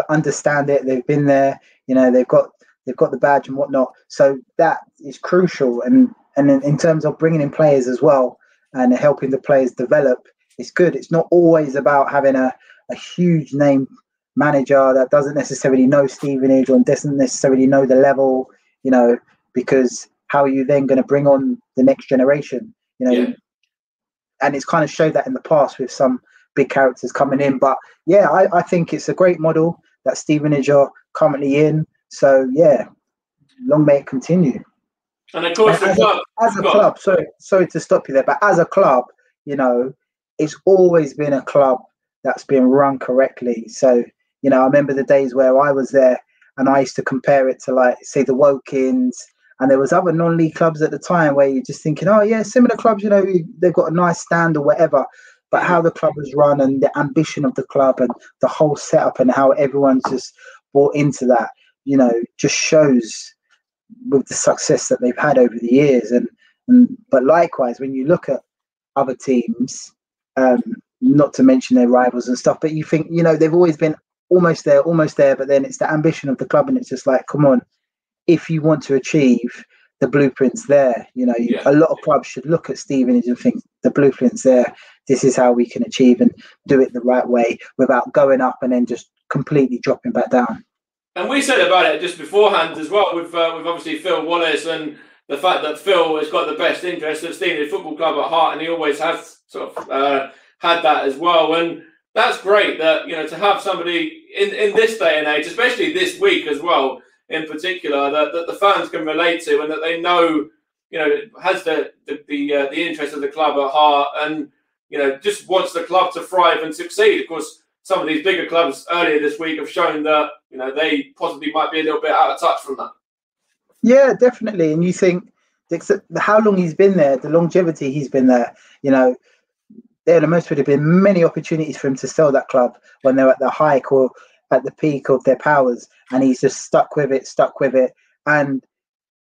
Understand it. They've been there. They've got the badge and whatnot. So that is crucial. And in terms of bringing in players as well and helping the players develop, it's good. It's not always about having a huge name manager that doesn't necessarily know Stevenage or doesn't necessarily know the level. Because how are you then going to bring on the next generation? and it's kind of showed that in the past with some big characters coming in. But yeah, I think it's a great model that Stevenage are currently in. So yeah, long may it continue. And of course, as a club, sorry to stop you there, but as a club, you know, it's always been a club that's been run correctly. So, you know, I remember the days where I was there and I used to compare it to, like, say, the Wokins, and there was other non-league clubs at the time where you're just thinking, oh yeah, similar clubs, you know, they've got a nice stand or whatever. But how the club was run and the ambition of the club and the whole setup and how everyone's just bought into that, you know, just shows with the success that they've had over the years. But likewise, when you look at other teams, not to mention their rivals and stuff, but you think, you know, they've always been almost there, but then it's the ambition of the club, and it's just like, come on, if you want to achieve, the blueprint's there. You know, a lot of clubs should look at Stevenage and think the blueprint's there. This is how we can achieve and do it the right way without going up and then just completely dropping back down. And we said about it just beforehand as well with obviously Phil Wallace, and the fact that Phil has got the best interest of Stevenage Football Club at heart, and he always has sort of had that as well. And that's great that, you know, to have somebody in this day and age, especially this week as well, in particular, that the fans can relate to, and that they know, you know, has the interest of the club at heart, and, you know, just wants the club to thrive and succeed. Of course, some of these bigger clubs earlier this week have shown that, you know, they possibly might be a little bit out of touch from that. Yeah, definitely. And you think how long he's been there, the longevity he's been there, you know, there most would have been many opportunities for him to sell that club when they're at the height or at the peak of their powers, and he's just stuck with it. And,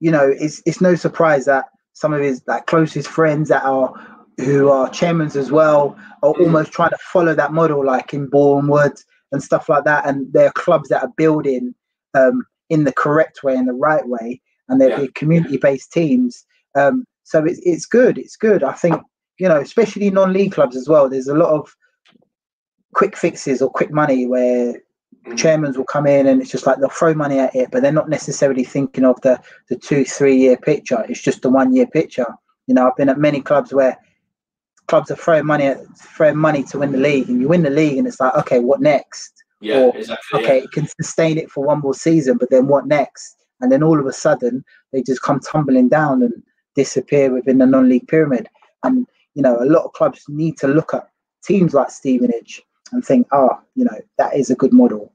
you know, it's no surprise that some of his like closest friends who are chairmen as well are almost trying to follow that model, like in Bournemouth and stuff like that. And there are clubs that are building in the correct way, in the right way, and they're big community-based teams. So it's good. It's good. I think, you know, especially non-league clubs as well, there's a lot of quick fixes or quick money where chairmen will come in and it's just like they'll throw money at it, but they're not necessarily thinking of the 2-3 year picture. It's just the 1 year picture. You know, I've been at many clubs where clubs are throwing money to win the league, and you win the league and it's like, okay, what next? Yeah, or, exactly. Okay, it can sustain it for one more season, but then what next? And then all of a sudden they just come tumbling down and disappear within the non-league pyramid. And, you know, a lot of clubs need to look at teams like Stevenage and think, you know, that is a good model.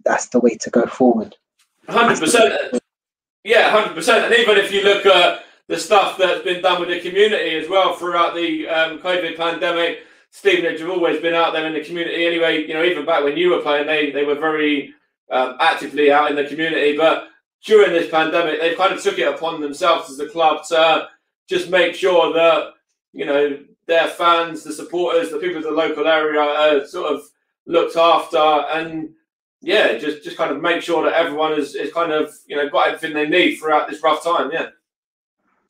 That's the way to go forward. 100%. Yeah, 100%. And even if you look at the stuff that's been done with the community as well throughout the COVID pandemic, Stevenage have always been out there in the community anyway. You know, even back when you were playing, they were very actively out in the community. But during this pandemic, they've kind of took it upon themselves as a club to just make sure that, you know, their fans, the supporters, the people of the local area are sort of looked after, and yeah, just kind of make sure that everyone is kind of, you know, got everything they need throughout this rough time. Yeah,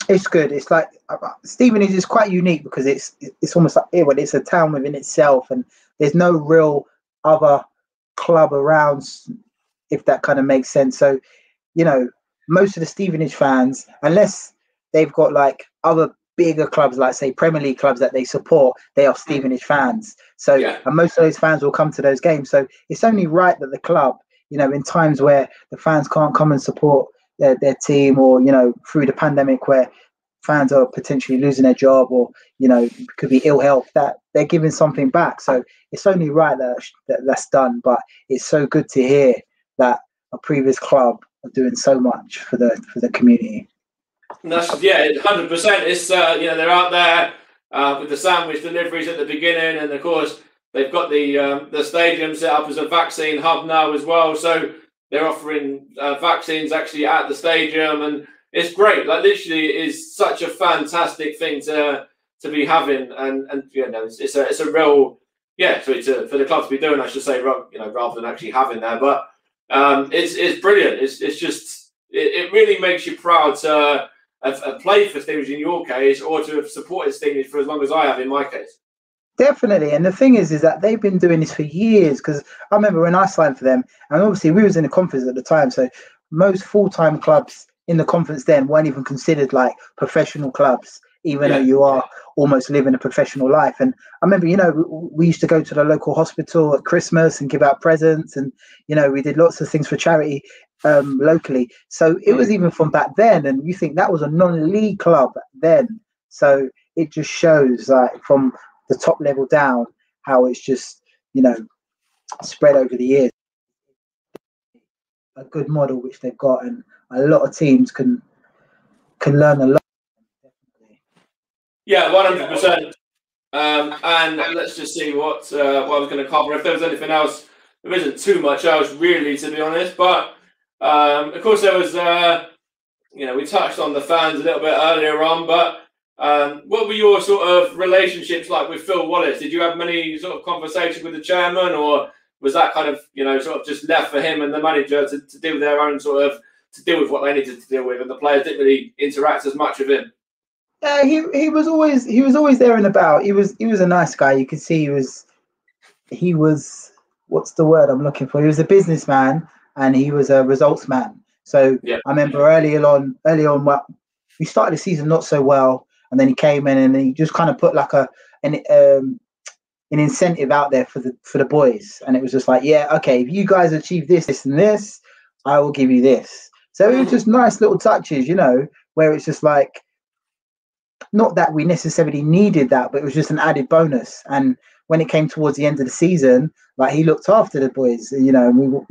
it's good. It's like Stevenage is quite unique because it's almost like it's a town within itself, and there's no real other club around, if that kind of makes sense. So, you know, most of the Stevenage fans, unless they've got like other bigger clubs, like say Premier League clubs that they support, they are Stevenage fans. So, and most of those fans will come to those games. So it's only right that the club, you know, in times where the fans can't come and support their team, or, you know, through the pandemic where fans are potentially losing their job, or, you know, could be ill health, that they're giving something back. So it's only right that that's done. But it's so good to hear that a previous club are doing so much for the community. That's 100%. It's you know, they're out there with the sandwich deliveries at the beginning, and of course they've got the stadium set up as a vaccine hub now as well. So they're offering vaccines actually at the stadium, and it's great. Like, literally, it is such a fantastic thing to be having, and you know, it's a real for the club to be doing, I should say, you know, rather than actually having there. But it's brilliant. It's just it really makes you proud to have played for Stevenage in your case, or to have supported Stevenage for as long as I have in my case. Definitely. And the thing is that they've been doing this for years, because I remember when I signed for them, and obviously we was in the conference at the time, so most full-time clubs in the conference then weren't even considered like professional clubs, even though you are almost living a professional life. And I remember, we used to go to the local hospital at Christmas and give out presents, and we did lots of things for charity locally. So it was even from back then, and you think that was a non-league club then. So it just shows, like, from the top level down, how it's just spread over the years. A good model which they've got, and a lot of teams can learn a lot. Yeah, 100%. And let's just see what I was going to cover. If there was anything else, there isn't too much else really, to be honest. But of course, there was, we touched on the fans a little bit earlier on. But what were your sort of relationships like with Phil Wallace? Did you have many sort of conversations with the chairman, or was that kind of sort of just left for him and the manager to deal with their own to deal with what they needed to deal with, and the players didn't really interact as much with him? He was always there and about. He was a nice guy. You could see he was what's the word I'm looking for? He was a businessman, and he was a results man. So yeah. I remember early on, we started the season not so well, and then he came in and he just kind of put like an incentive out there for the boys, and it was just like, yeah, okay, if you guys achieve this and this, I will give you this. So it was just nice little touches, where it's just like, not that we necessarily needed that, but it was just an added bonus. And when it came towards the end of the season, like, he looked after the boys. We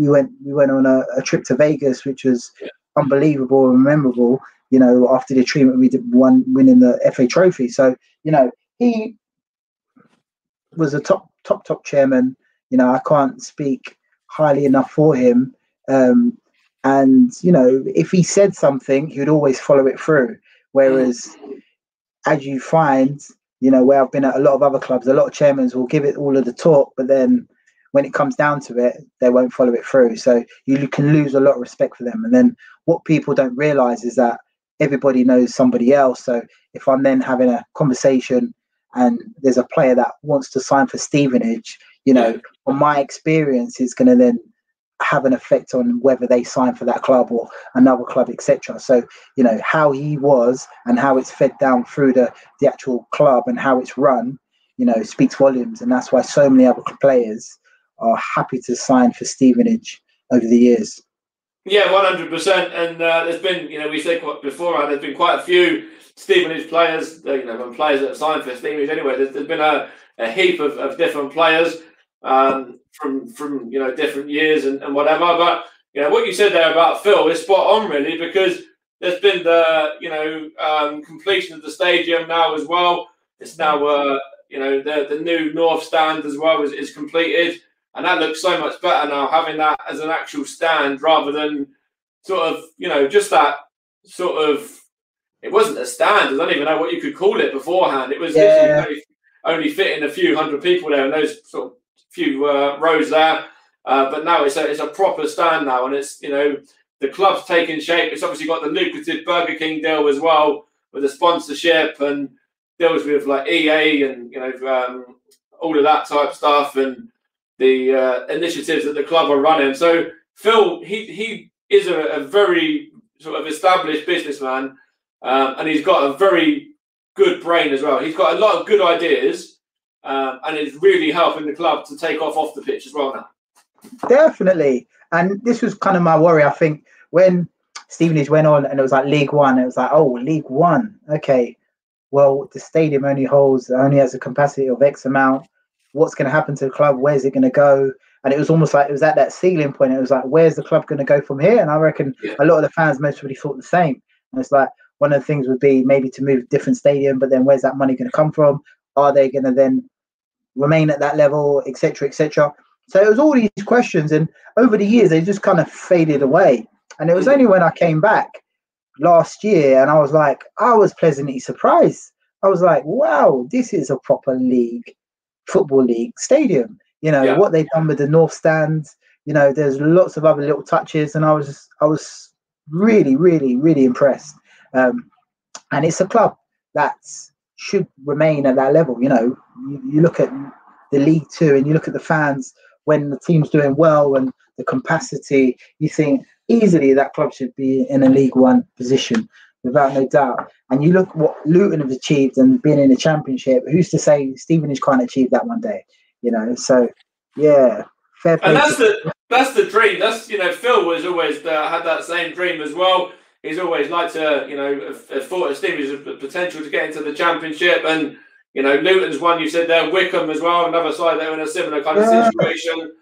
went on a trip to Vegas, which was unbelievable and memorable. After the treatment we did, winning the FA Trophy. So he was a top chairman. I can't speak highly enough for him. And if he said something, he would always follow it through. Whereas, as you find, where I've been at a lot of other clubs, a lot of chairmen will give it all of the talk, but then when it comes down to it, they won't follow it through. So you can lose a lot of respect for them. And then what people don't realise is that everybody knows somebody else. So if I'm then having a conversation and there's a player that wants to sign for Stevenage, from my experience, is going to then have an effect on whether they sign for that club or another club, etc. So how he was and how it's fed down through the actual club and how it's run, speaks volumes. And that's why so many other players are happy to sign for Stevenage over the years. Yeah, 100%. And there's been, we said before, there's been quite a few Stevenage players, players that have signed for Stevenage anyway. There's been a heap of different players from different years and whatever. But what you said there about Phil is spot on, really, because there's been the completion of the stadium now as well. It's now the new north stand as well is completed, and that looks so much better now, having that as an actual stand rather than sort of just that sort of, it wasn't a stand. I don't even know what you could call it beforehand. It was literally only fitting a few hundred people there, and those sort of few rows there, but now it's a proper stand now, and it's the club's taking shape. It's obviously got the lucrative Burger King deal as well, with the sponsorship and deals with like EA and all of that type of stuff, and the initiatives that the club are running. So Phil, he is a very sort of established businessman, and he's got a very good brain as well. He's got a lot of good ideas. And it's really helping the club to take off the pitch as well now. Definitely. And this was kind of my worry, I think, when Stevenage went on and it was like League One. It was like, oh, League One. Okay, well, the stadium only has a capacity of X amount. What's going to happen to the club? Where's it going to go? And it was almost like it was at that ceiling point. It was like, where's the club going to go from here? And I reckon a lot of the fans most probably thought the same. And it's like, one of the things would be maybe to move a different stadium, but then where's that money going to come from? Are they going to then remain at that level, etc., etc.? So it was all these questions, and over the years they just kind of faded away. And it was only when I came back last year and I was pleasantly surprised. I was like, wow, this is a proper football league stadium. What they've done with the north stand, there's lots of other little touches, and I was really, really, really impressed. And it's a club that's should remain at that level. You look at the League Two and you look at the fans when the team's doing well and the capacity, you think easily that club should be in a League One position. without no doubt. And you look what Luton have achieved and been in the Championship. Who's to say Stevenage can't achieve that one day? You know, so yeah, fair play. And that's the dream. That's, you know, Phil was always had that same dream as well. He's always liked to, you know, thought of Stevenage's potential to get into the Championship. And, you know, Luton's one you said there, Wickham as well, another side that were in a similar kind of situation.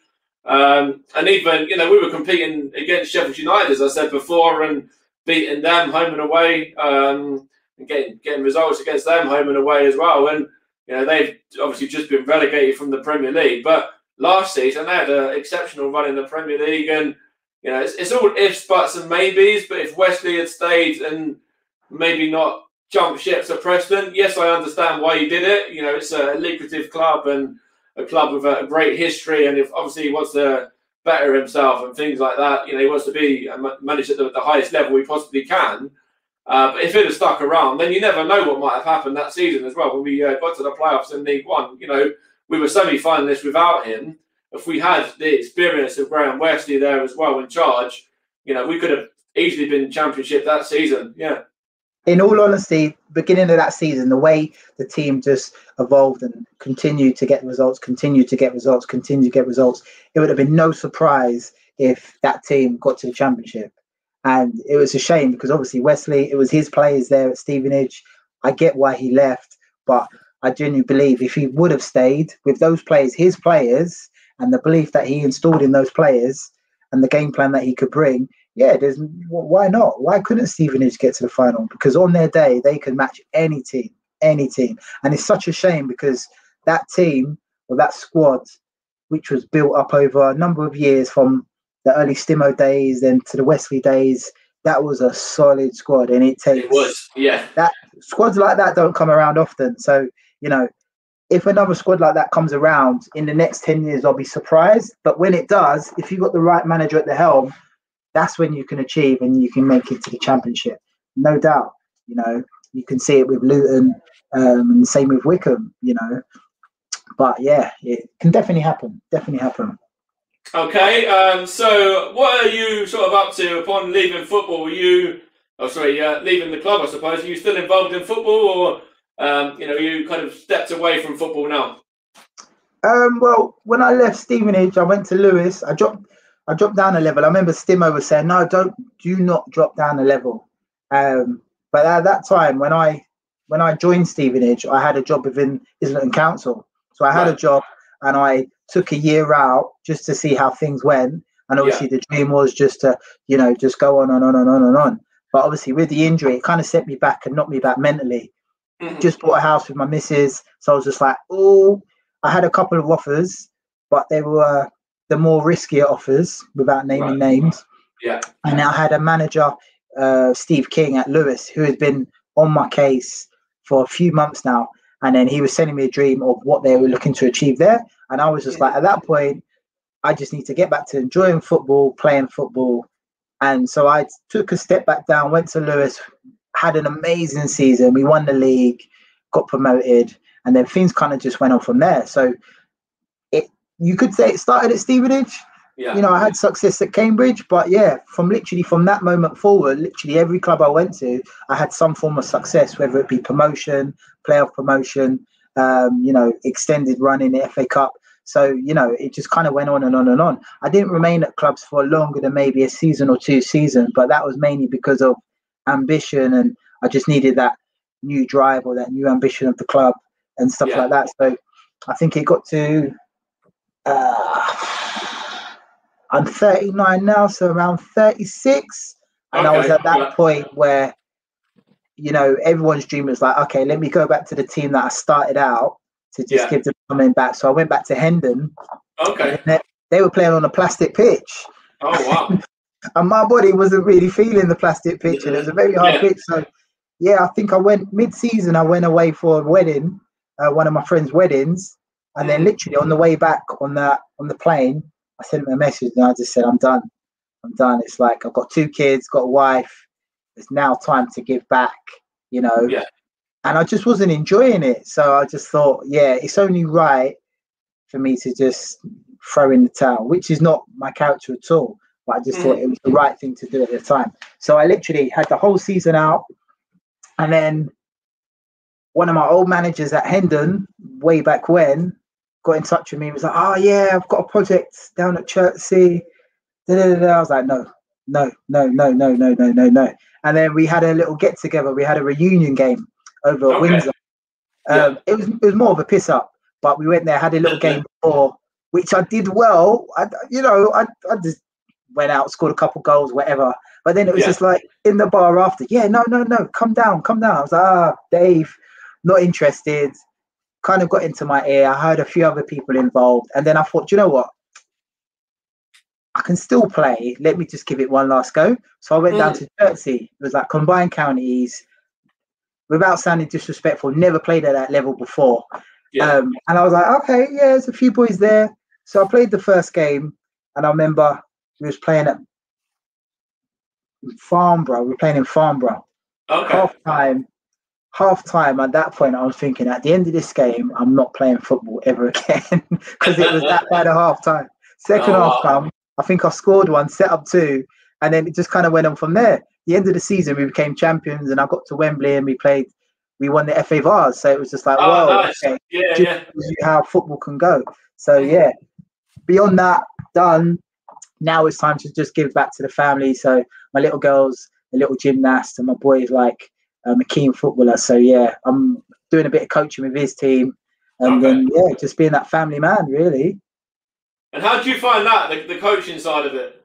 And even, you know, we were competing against Sheffield United, as I said before, and beating them home and away, and getting results against them home and away as well. And, you know, they've obviously just been relegated from the Premier League. But last season, they had an exceptional run in the Premier League. And, you know, it's all ifs, buts and maybes. But if Wesley had stayed and maybe not jumped ship to Preston, yes, I understand why he did it. You know, it's a lucrative club and a club with a great history. And if obviously he wants to better himself and things like that, you know, he wants to be managed at the highest level he possibly can. But if it had stuck around, then you never know what might have happened that season as well. When we got to the playoffs in League One, you know, we were semi-finalists without him. If we had the experience of Graham Wesley there as well in charge, you know, we could have easily been Championship that season. Yeah. In all honesty, beginning of that season, the way the team just evolved and continued to get results, it would have been no surprise if that team got to the Championship. And it was a shame because obviously Wesley, it was his players there at Stevenage. I get why he left, but I genuinely believe if he would have stayed with those players, his players, and the belief that he installed in those players and the game plan that he could bring, yeah, why not? Why couldn't Stevenage get to the final? Because on their day, they could match any team. And it's such a shame because that team or that squad, which was built up over a number of years from the early Stimo days then to the Wesley days, that was a solid squad. And it was, yeah. That squads like that don't come around often. So, you know, if another squad like that comes around in the next 10 years, I'll be surprised. But when it does, if you've got the right manager at the helm, that's when you can achieve and you can make it to the Championship. No doubt. You know, you can see it with Luton and the same with Wickham, you know. But yeah, it can definitely happen. Okay, so what are you sort of up to upon leaving football? Were you, leaving the club, I suppose. Are you still involved in football, or you know, you kind of stepped away from football now? Well, when I left Stevenage, I went to Lewis. I dropped down a level. I remember Stimo was saying, "No, do not drop down a level." But at that time, when I joined Stevenage, I had a job within Islington Council. So I had a job, and I took a year out just to see how things went. And obviously the dream was just to, you know, just go on. But obviously with the injury, it kind of set me back and knocked me back mentally. Mm-hmm. Just bought a house with my missus. So I was just like, I had a couple of offers, but they were the more riskier offers without naming names. Yeah. And I had a manager, Steve King at Lewis, who has been on my case for a few months now. And then he was sending me a dream of what they were looking to achieve there. And I was just like, at that point, I just need to get back to enjoying football, playing football. And so I took a step back down, went to Lewis, had an amazing season. We won the league, got promoted, and then things kind of just went on from there. So you could say it started at Stevenage. Yeah. You know, I had success at Cambridge, but yeah, from that moment forward, literally every club I went to, I had some form of success, whether it be promotion, playoff promotion, you know, extended run in the FA Cup. So, you know, it just kind of went on and on and on. I didn't remain at clubs for longer than maybe a season or two seasons, but that was mainly because of ambition, and I just needed that new drive or that new ambition of the club and stuff like that. So I think it got to... I'm 39 now, so around 36. And I was at that point where, you know, everyone's dream was like, okay, let me go back to the team that I started out to just give them something back. So I went back to Hendon. Okay. They were playing on a plastic pitch. Oh, wow. And my body wasn't really feeling the plastic pitch, and it was a very hard pitch. So, yeah, I think I went mid-season, I went away for a wedding, one of my friend's weddings. And then literally on the way back on the plane, I sent him a message and I just said, I'm done. It's like, I've got 2 kids, got a wife. It's now time to give back, you know. Yeah. And I just wasn't enjoying it. So I just thought, it's only right for me to just throw in the towel, which is not my character at all. But I just thought it was the right thing to do at the time. So I literally had the whole season out. And then one of my old managers at Hendon, way back when, got in touch with me. He was like, "Oh yeah, I've got a project down at Chertsey." I was like, no, no, no, no, no, no, no, no, no. And then we had a little get together. We had a reunion game over at Okay. Windsor. Yeah. It was more of a piss up, but we went there, had a little game before, which I did well. I just went out, scored a couple goals, whatever. But then it was Yeah. just like in the bar after, yeah, no, come down. I was like, Dave, not interested. Kind of got into my ear. I heard a few other people involved, and then I thought, you know what? I can still play. Let me just give it one last go. So I went down to Chertsey. It was like combined counties. Without sounding disrespectful, never played at that level before. Yeah. And I was like, okay, yeah, there's a few boys there. So I played the first game, and I remember we was playing at Farnborough. We were playing in Farnborough. Okay. Half time. At that point, I was thinking, at the end of this game, I'm not playing football ever again because it was that bad at half time. Second half come, I think I scored one, set up two, and then it just kind of went on from there. The end of the season, we became champions, and I got to Wembley and we won the FA Vars. So it was just like, whoa, Nice. okay, Yeah, just how football can go. So yeah, beyond that, done. Now it's time to just give back to the family. So my little girl's a little gymnast, and my boy's like a keen footballer. So yeah, I'm doing a bit of coaching with his team, and then yeah, just being that family man, really. And how do you find that, the coaching side of it?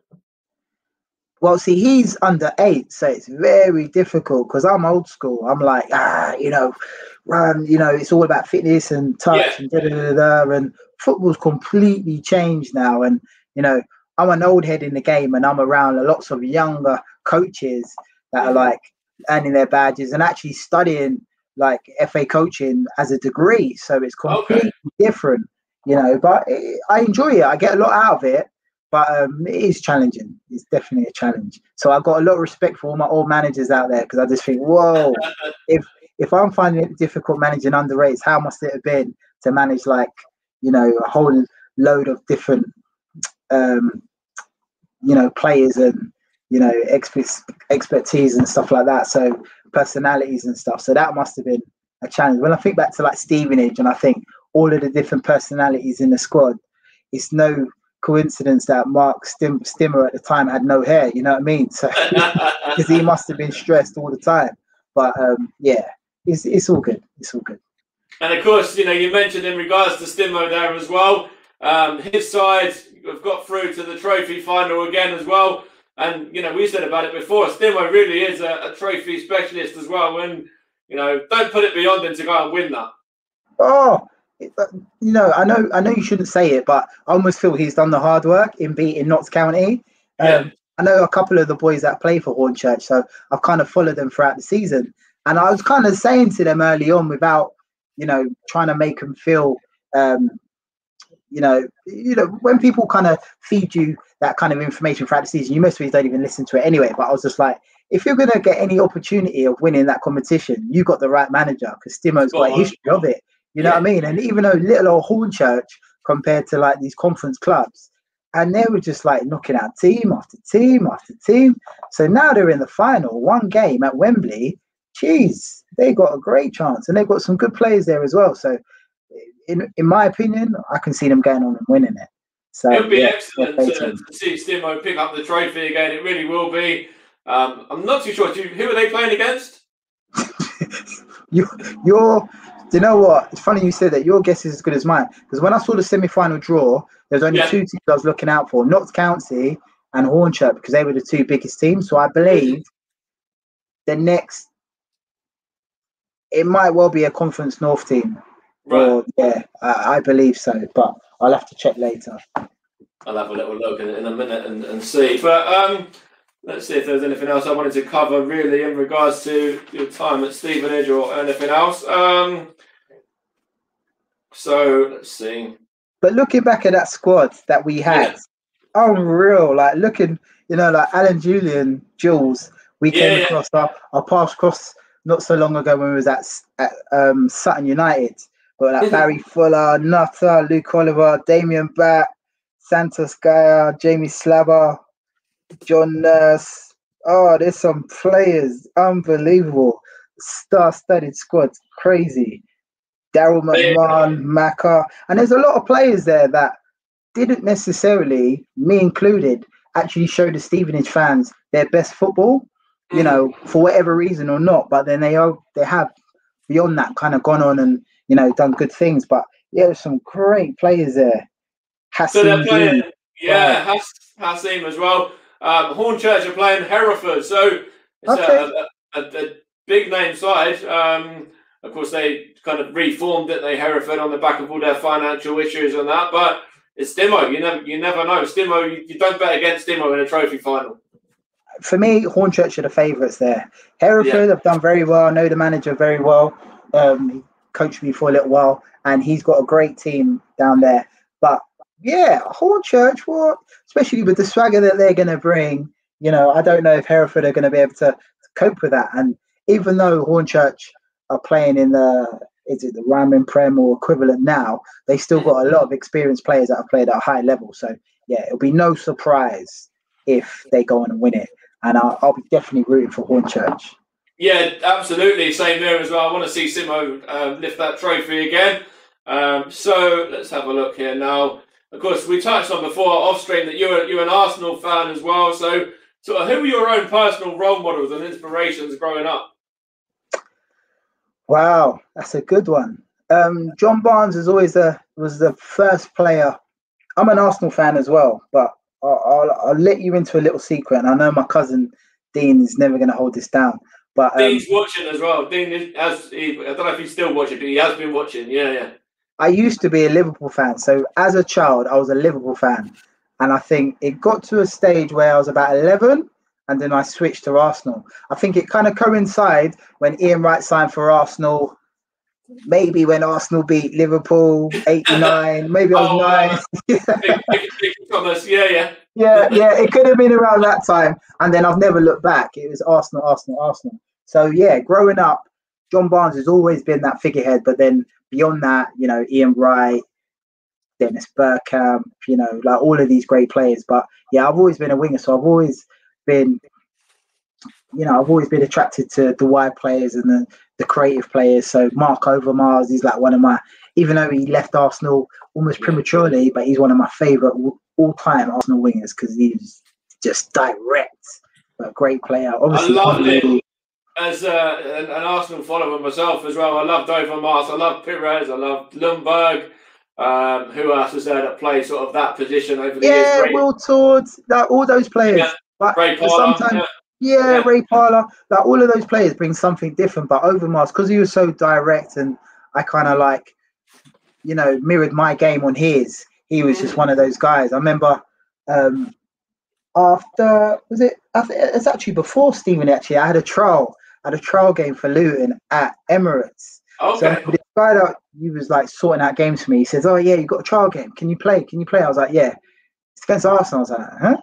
Well, see, he's under 8, so it's very difficult because I'm old school. I'm like, run, it's all about fitness and touch and da-da-da-da. And football's completely changed now. And, I'm an old head in the game, and I'm around lots of younger coaches that are like earning their badges and actually studying like FA coaching as a degree. So it's completely different, but I enjoy it. I get a lot out of it. But it is challenging. It's definitely a challenge. So I've got a lot of respect for all my old managers out there because I just think, whoa, if I'm finding it difficult managing under eights, how must it have been to manage like, a whole load of different, players and, expertise and stuff like that. So personalities and stuff. So that must have been a challenge. When I think back to like Stevenage and I think all of the different personalities in the squad, it's no coincidence that Mark Stimmer at the time had no hair, you know what I mean? So because he must have been stressed all the time. But yeah, it's all good. It's all good. And of course, you mentioned in regards to Stimmo there as well. His side have got through to the trophy final again as well. And we said about it before. Stimmo really is a trophy specialist as well. And don't put it beyond him to go and win that. Oh. I know you shouldn't say it, but I almost feel he's done the hard work in beating Notts County. I know a couple of the boys that play for Hornchurch, so I've kind of followed them throughout the season. And I was kind of saying to them early on without, trying to make them feel, when people kind of feed you that kind of information throughout the season, you most of don't even listen to it anyway. But I was just like, if you're going to get any opportunity of winning that competition, you got the right manager because Stimo's got a history of it. You know what I mean? And even though little old Hornchurch compared to like these conference clubs, and they were just like knocking out team after team after team. So now they're in the final, one game at Wembley. Geez, they got a great chance, and they've got some good players there as well. So, in my opinion, I can see them going on and winning it. So it'll be excellent to see Stimo pick up the trophy again. It really will be. I'm not too sure. Who are they playing against? Do you know what? It's funny you said that. Your guess is as good as mine. Because when I saw the semi-final draw, there's only 2 teams I was looking out for: Notts County and Hornchurch, because they were the 2 biggest teams. So I believe the next, it might well be a Conference North team. Right. Or, I believe so. But I'll have to check later. I'll have a little look in a minute and see. But let's see if there's anything else I wanted to cover really in regards to your time at Stevenage or anything else. So let's see. But looking back at that squad that we had, unreal. Like looking, like Alan Julian, Jules, we came across our paths crossed not so long ago when we was at Sutton United. But like Barry Fuller, Nutter, Luke Oliver, Damien Batt, Santos Gaia, Jamie Slabber, John Nurse. Oh, there's some players, unbelievable. star-studded squad, crazy. Daryl McMahon, Maka, and there's a lot of players there that didn't necessarily, me included, actually show the Stevenage fans their best football, you know, for whatever reason or not. But then they have beyond that kind of gone on and, you know, done good things. But yeah, there's some great players there. So they're playing, right. Hassim as well. Hornchurch are playing Hereford, so it's a big name side. Of course, they kind of reformed it, Hereford, on the back of all their financial issues and that. But it's Stimo. You never know. Stimo, you don't bet against Stimo in a trophy final. For me, Hornchurch are the favourites there. Hereford have done very well. I know the manager very well. He coached me for a little while, and he's got a great team down there. But yeah, Hornchurch, especially with the swagger that they're going to bring, you know, I don't know if Hereford are going to be able to cope with that. And even though Hornchurch are playing in the Ryman Prem or equivalent now, they still got a lot of experienced players that have played at a high level. So yeah, it'll be no surprise if they go on and win it. And I'll be definitely rooting for Hornchurch. Yeah, absolutely. Same here as well. I want to see Simo lift that trophy again. So let's have a look here now. Of course, we touched on before off stream that you're an Arsenal fan as well. So who were your own personal role models and inspirations growing up? Wow, that's a good one. John Barnes was the first player. I'm an Arsenal fan as well, but I'll let you into a little secret. And I know my cousin Dean is never going to hold this down. But Dean's watching as well. Dean I don't know if he's still watching, but he has been watching. Yeah. I used to be a Liverpool fan. So as a child, I was a Liverpool fan. And I think it got to a stage where I was about 11, and then I switched to Arsenal. I think it kind of coincided when Ian Wright signed for Arsenal. Maybe when Arsenal beat Liverpool, 89. Maybe I was 9. Big Thomas, yeah. Yeah, it could have been around that time. And then I've never looked back. It was Arsenal. So, yeah, growing up, John Barnes has always been that figurehead. But then beyond that, you know, Ian Wright, Dennis Bergkamp, you know, like all of these great players. But, yeah, I've always been a winger. So I've always been attracted to the wide players and the creative players. So Mark Overmars is like one of my, even though he left Arsenal almost prematurely, but he's one of my favourite all-time Arsenal wingers because he's just direct, but great player. Obviously, I loved it as an Arsenal follower myself as well. I loved Overmars, I loved Pires, I loved Lundberg. Who else was there that played sort of that position over the years? Yeah, Will Todd, all those players. Yeah. But Ray Parlour, Ray Parlour, like all of those players bring something different. But Overmars, because he was so direct, and I kind of like, you know, mirrored my game on his. He was just one of those guys. I remember it's actually before Stevenage. Actually, I had a trial game for Luton at Emirates. Okay. So this guy that he was like sorting out games for me, he says, "Oh yeah, you got a trial game. Can you play? I was like, "Yeah." It's against Arsenal. I was like, "Huh?"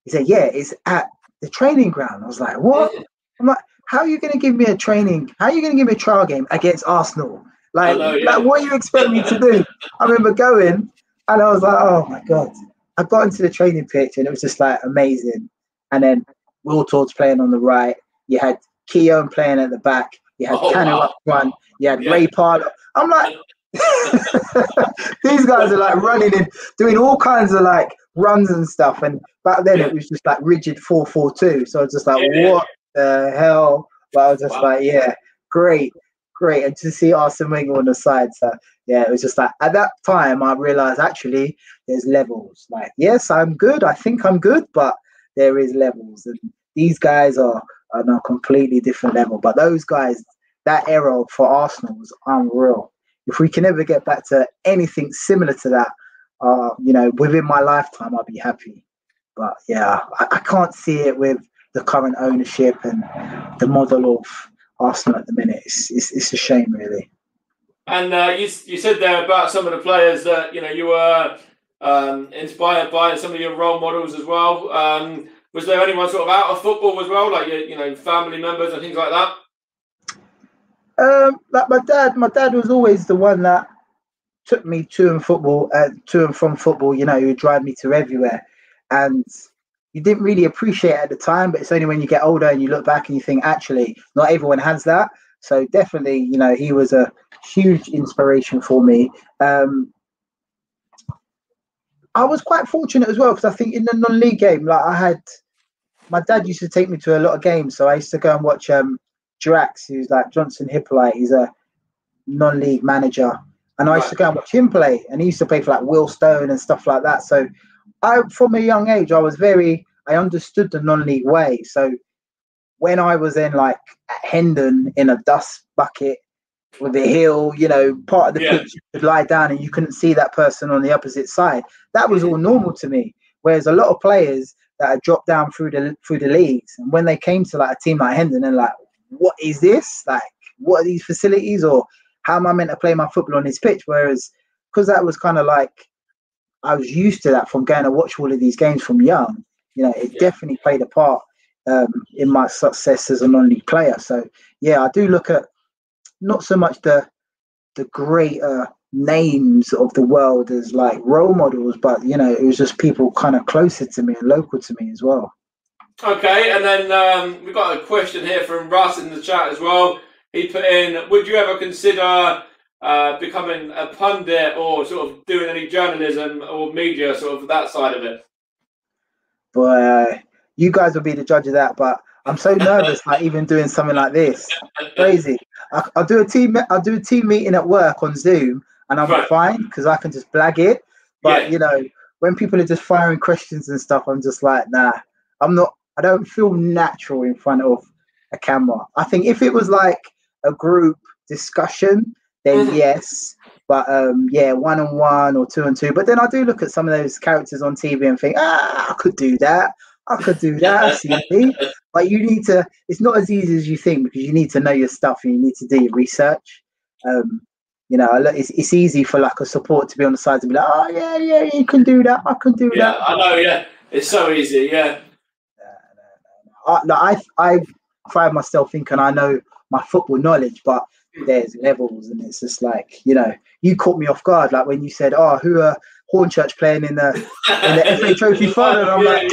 He said, "Yeah, it's at the training ground." I was like, "What?" I'm like, "How are you going to give me a trial game against Arsenal? Like what do you expect me to do?" I remember going, and I was like, "Oh my god!" I got into the training pitch, and it was just like amazing. And then Will Todd's playing on the right. You had Keown playing at the back. You had Tanner up front. You had Ray Parlour. I'm like, these guys are like running in, doing all kinds of like runs and stuff. And back then it was just like rigid 4-4-2. So I was just like, what the hell? But I was just like, yeah, great. And to see Arsene Wenger on the side. So yeah, it was just like, at that time I realized actually there's levels. Like, yes, I'm good. I think I'm good, but there is levels. And these guys are on a completely different level. But those guys, that era for Arsenal was unreal. If we can ever get back to anything similar to that, you know, within my lifetime, I'll be happy. But yeah, I can't see it with the current ownership and the model of Arsenal at the minute. It's a shame, really. And you said there about some of the players that, you know, you were inspired by, and some of your role models as well. Was there anyone sort of out of football as well, like your, you know, family members and things like that? Like my dad was always the one that took me to and from football. You know, he would drive me to everywhere, and you didn't really appreciate it at the time. But it's only when you get older and you look back and you think, actually, not everyone has that. So definitely, he was a huge inspiration for me. I was quite fortunate as well, because I think in the non-league game, like my dad used to take me to a lot of games, so I used to go and watch Drax, who's like Johnson Hippolyte. He's a non-league manager, and I used to go and watch him play, and he used to play for like Will Stone and stuff like that. So from a young age, I understood the non-league way. So when I was in like at Hendon in a dust bucket with a hill, part of the pitch, you could lie down and you couldn't see that person on the opposite side. That was all normal to me. Whereas a lot of players that had dropped down through the leagues, and when they came to like a team like Hendon, they're like, what is this? Like, what are these facilities? Or how am I meant to play my football on this pitch? Whereas, because that was kind of like, I was used to that from going to watch all of these games from young, it definitely played a part in my success as a non-league player. So, I do look at not so much the greater names of the world as like role models, but it was just people kind of closer to me and local to me as well. Okay, and then we've got a question here from Russ in the chat as well. He put in, would you ever consider becoming a pundit or sort of doing any journalism or media, sort of that side of it? Boy, you guys will be the judge of that, but I'm so nervous, like even doing something like this. Crazy. I'll do a team meeting at work on Zoom, and I'm fine because I can just blag it. But when people are just firing questions and stuff, I'm just like, nah, I'm not. I don't feel natural in front of a camera. I think if it was like a group discussion, then yes. But 1-on-1 or 2-on-2. But then I do look at some of those characters on TV and think, I could do that. I see me. But you need to, it's not as easy as you think, because you need to know your stuff and you need to do your research. It's easy for like a support to be on the side to be like, oh yeah, you can do that. I can do that. Yeah, I know. Yeah, it's so easy. Yeah. I pride myself thinking I know my football knowledge, but there's levels, and it's just like, you caught me off guard, like when you said, "Oh, who are Hornchurch playing in the FA Trophy final?" And I'm like,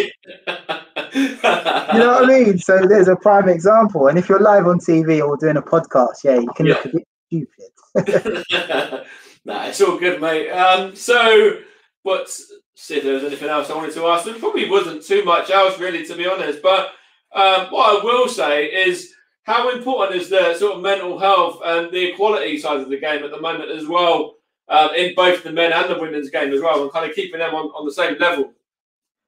you know what I mean? So there's a prime example. And if you're live on TV or doing a podcast, you can look a bit stupid. Nah, it's all good, mate. So let's see if there was anything else I wanted to ask. There probably wasn't too much else, really, to be honest. But what I will say is, how important is the sort of mental health and the equality side of the game at the moment as well, in both the men and the women's game as well, and kind of keeping them on the same level?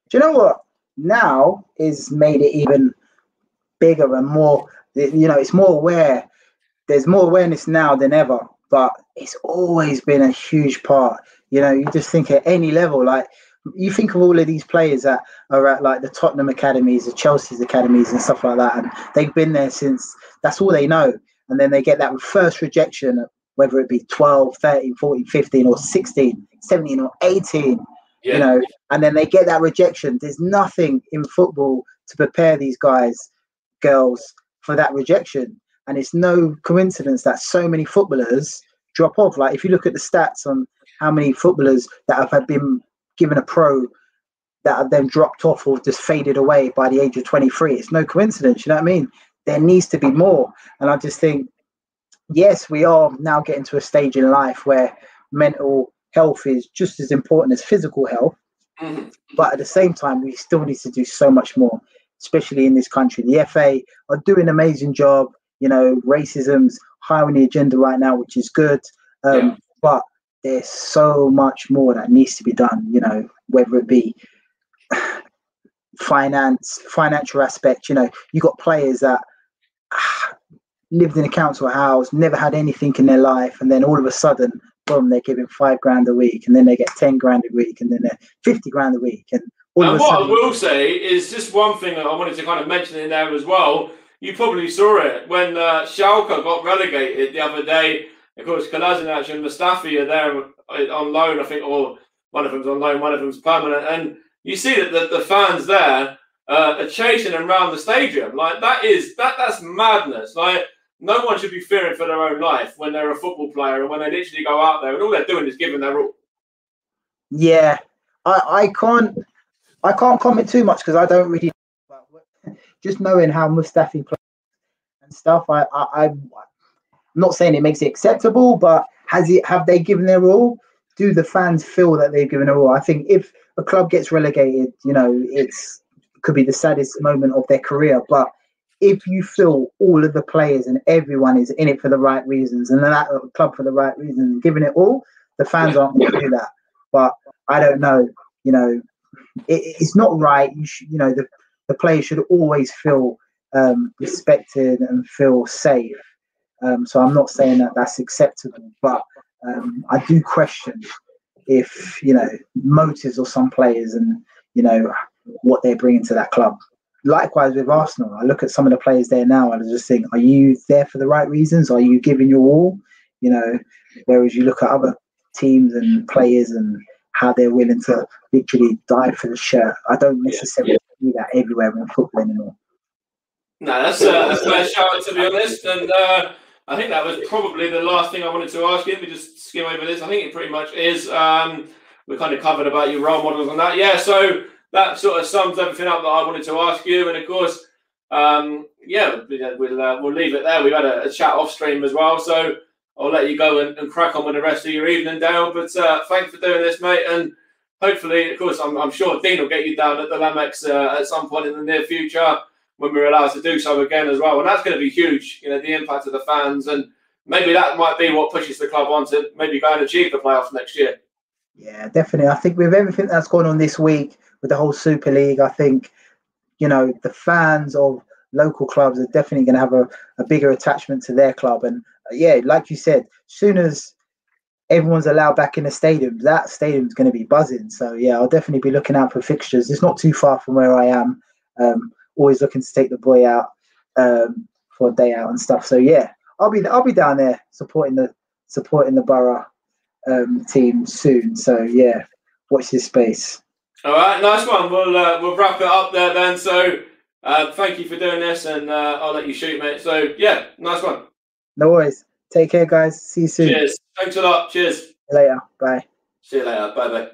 Do you know what? Now is made it even bigger and more, it's more aware. There's more awareness now than ever, but it's always been a huge part. You just think at any level, like you think of all of these players that are at like the Tottenham academies, the Chelsea's academies and stuff like that, and they've been there since, that's all they know. And then they get that first rejection, whether it be 12, 13, 14, 15 or 16, 17 or 18, and then they get that rejection. There's nothing in football to prepare these girls for that rejection. And it's no coincidence that so many footballers drop off. Like if you look at the stats on how many footballers that have been given a pro that have then dropped off or just faded away by the age of 23, it's no coincidence. You know what I mean? There needs to be more. And I just think, yes, we are now getting to a stage in life where mental health is just as important as physical health. Mm-hmm. But at the same time, we still need to do so much more, especially in this country. The FA are doing an amazing job. Racism's high on the agenda right now, which is good. But there's so much more that needs to be done, whether it be financial aspect. You got players that lived in a council house, never had anything in their life, and then all of a sudden, boom, they're giving $5,000 a week, and then they get $10,000 a week, and then they're $50,000 a week. And what I will say is just one thing that I wanted to kind of mention in there as well. You probably saw it when Schalke got relegated the other day. Of course, Kolasinac and Mustafi are there on loan, I think, or one of them's on loan, one of them's permanent. And you see that the fans there are chasing them around the stadium. Like, that's madness. Like, no one should be fearing for their own life when they're a football player and when they literally go out there and all they're doing is giving their all. Yeah, I can't comment too much because I don't really know about just knowing how Mustafi plays and stuff. I'm not saying it makes it acceptable, but have they given their all? Do the fans feel that they've given their all? I think if a club gets relegated, it could be the saddest moment of their career. But if you feel all of the players and everyone is in it for the right reasons, and that club for the right reasons, giving it all, the fans aren't going to do that. But I don't know. It's not right. The players should always feel respected and feel safe. So I'm not saying that that's acceptable, but I do question if motives of some players and what they're bringing to that club. Likewise with Arsenal, I look at some of the players there now and I just think, are you there for the right reasons? Are you giving your all? Whereas you look at other teams and players and how they're willing to literally die for the shirt. I don't necessarily see that everywhere in football anymore. No, that's a fair shout, to be honest. And I think that was probably the last thing I wanted to ask you. Let me just skim over this. I think it pretty much is. We kind of covered about your role models on that. Yeah, so that sort of sums everything up that I wanted to ask you. And of course, we'll leave it there. We've had a chat off stream as well. So I'll let you go and crack on with the rest of your evening, Dale. But thanks for doing this, mate. And hopefully, of course, I'm sure Dean will get you down at the Lamex at some point in the near future when we're allowed to do so again as well. And that's going to be huge, the impact of the fans. And maybe that might be what pushes the club on to maybe go and achieve the playoffs next year. Yeah, definitely. I think with everything that's going on this week, with the whole Super League, I think, the fans of local clubs are definitely going to have a bigger attachment to their club. And like you said, as soon as everyone's allowed back in the stadium, that stadium's going to be buzzing. So I'll definitely be looking out for fixtures. It's not too far from where I am. Always looking to take the boy out for a day out and stuff. So I'll be down there supporting the Borough team soon. So watch this space. All right, nice one. We'll wrap it up there then. So thank you for doing this, and I'll let you shoot, mate. So nice one. No worries. Take care, guys. See you soon. Cheers. Thanks a lot. Cheers. See you later. Bye. See you later. Bye bye.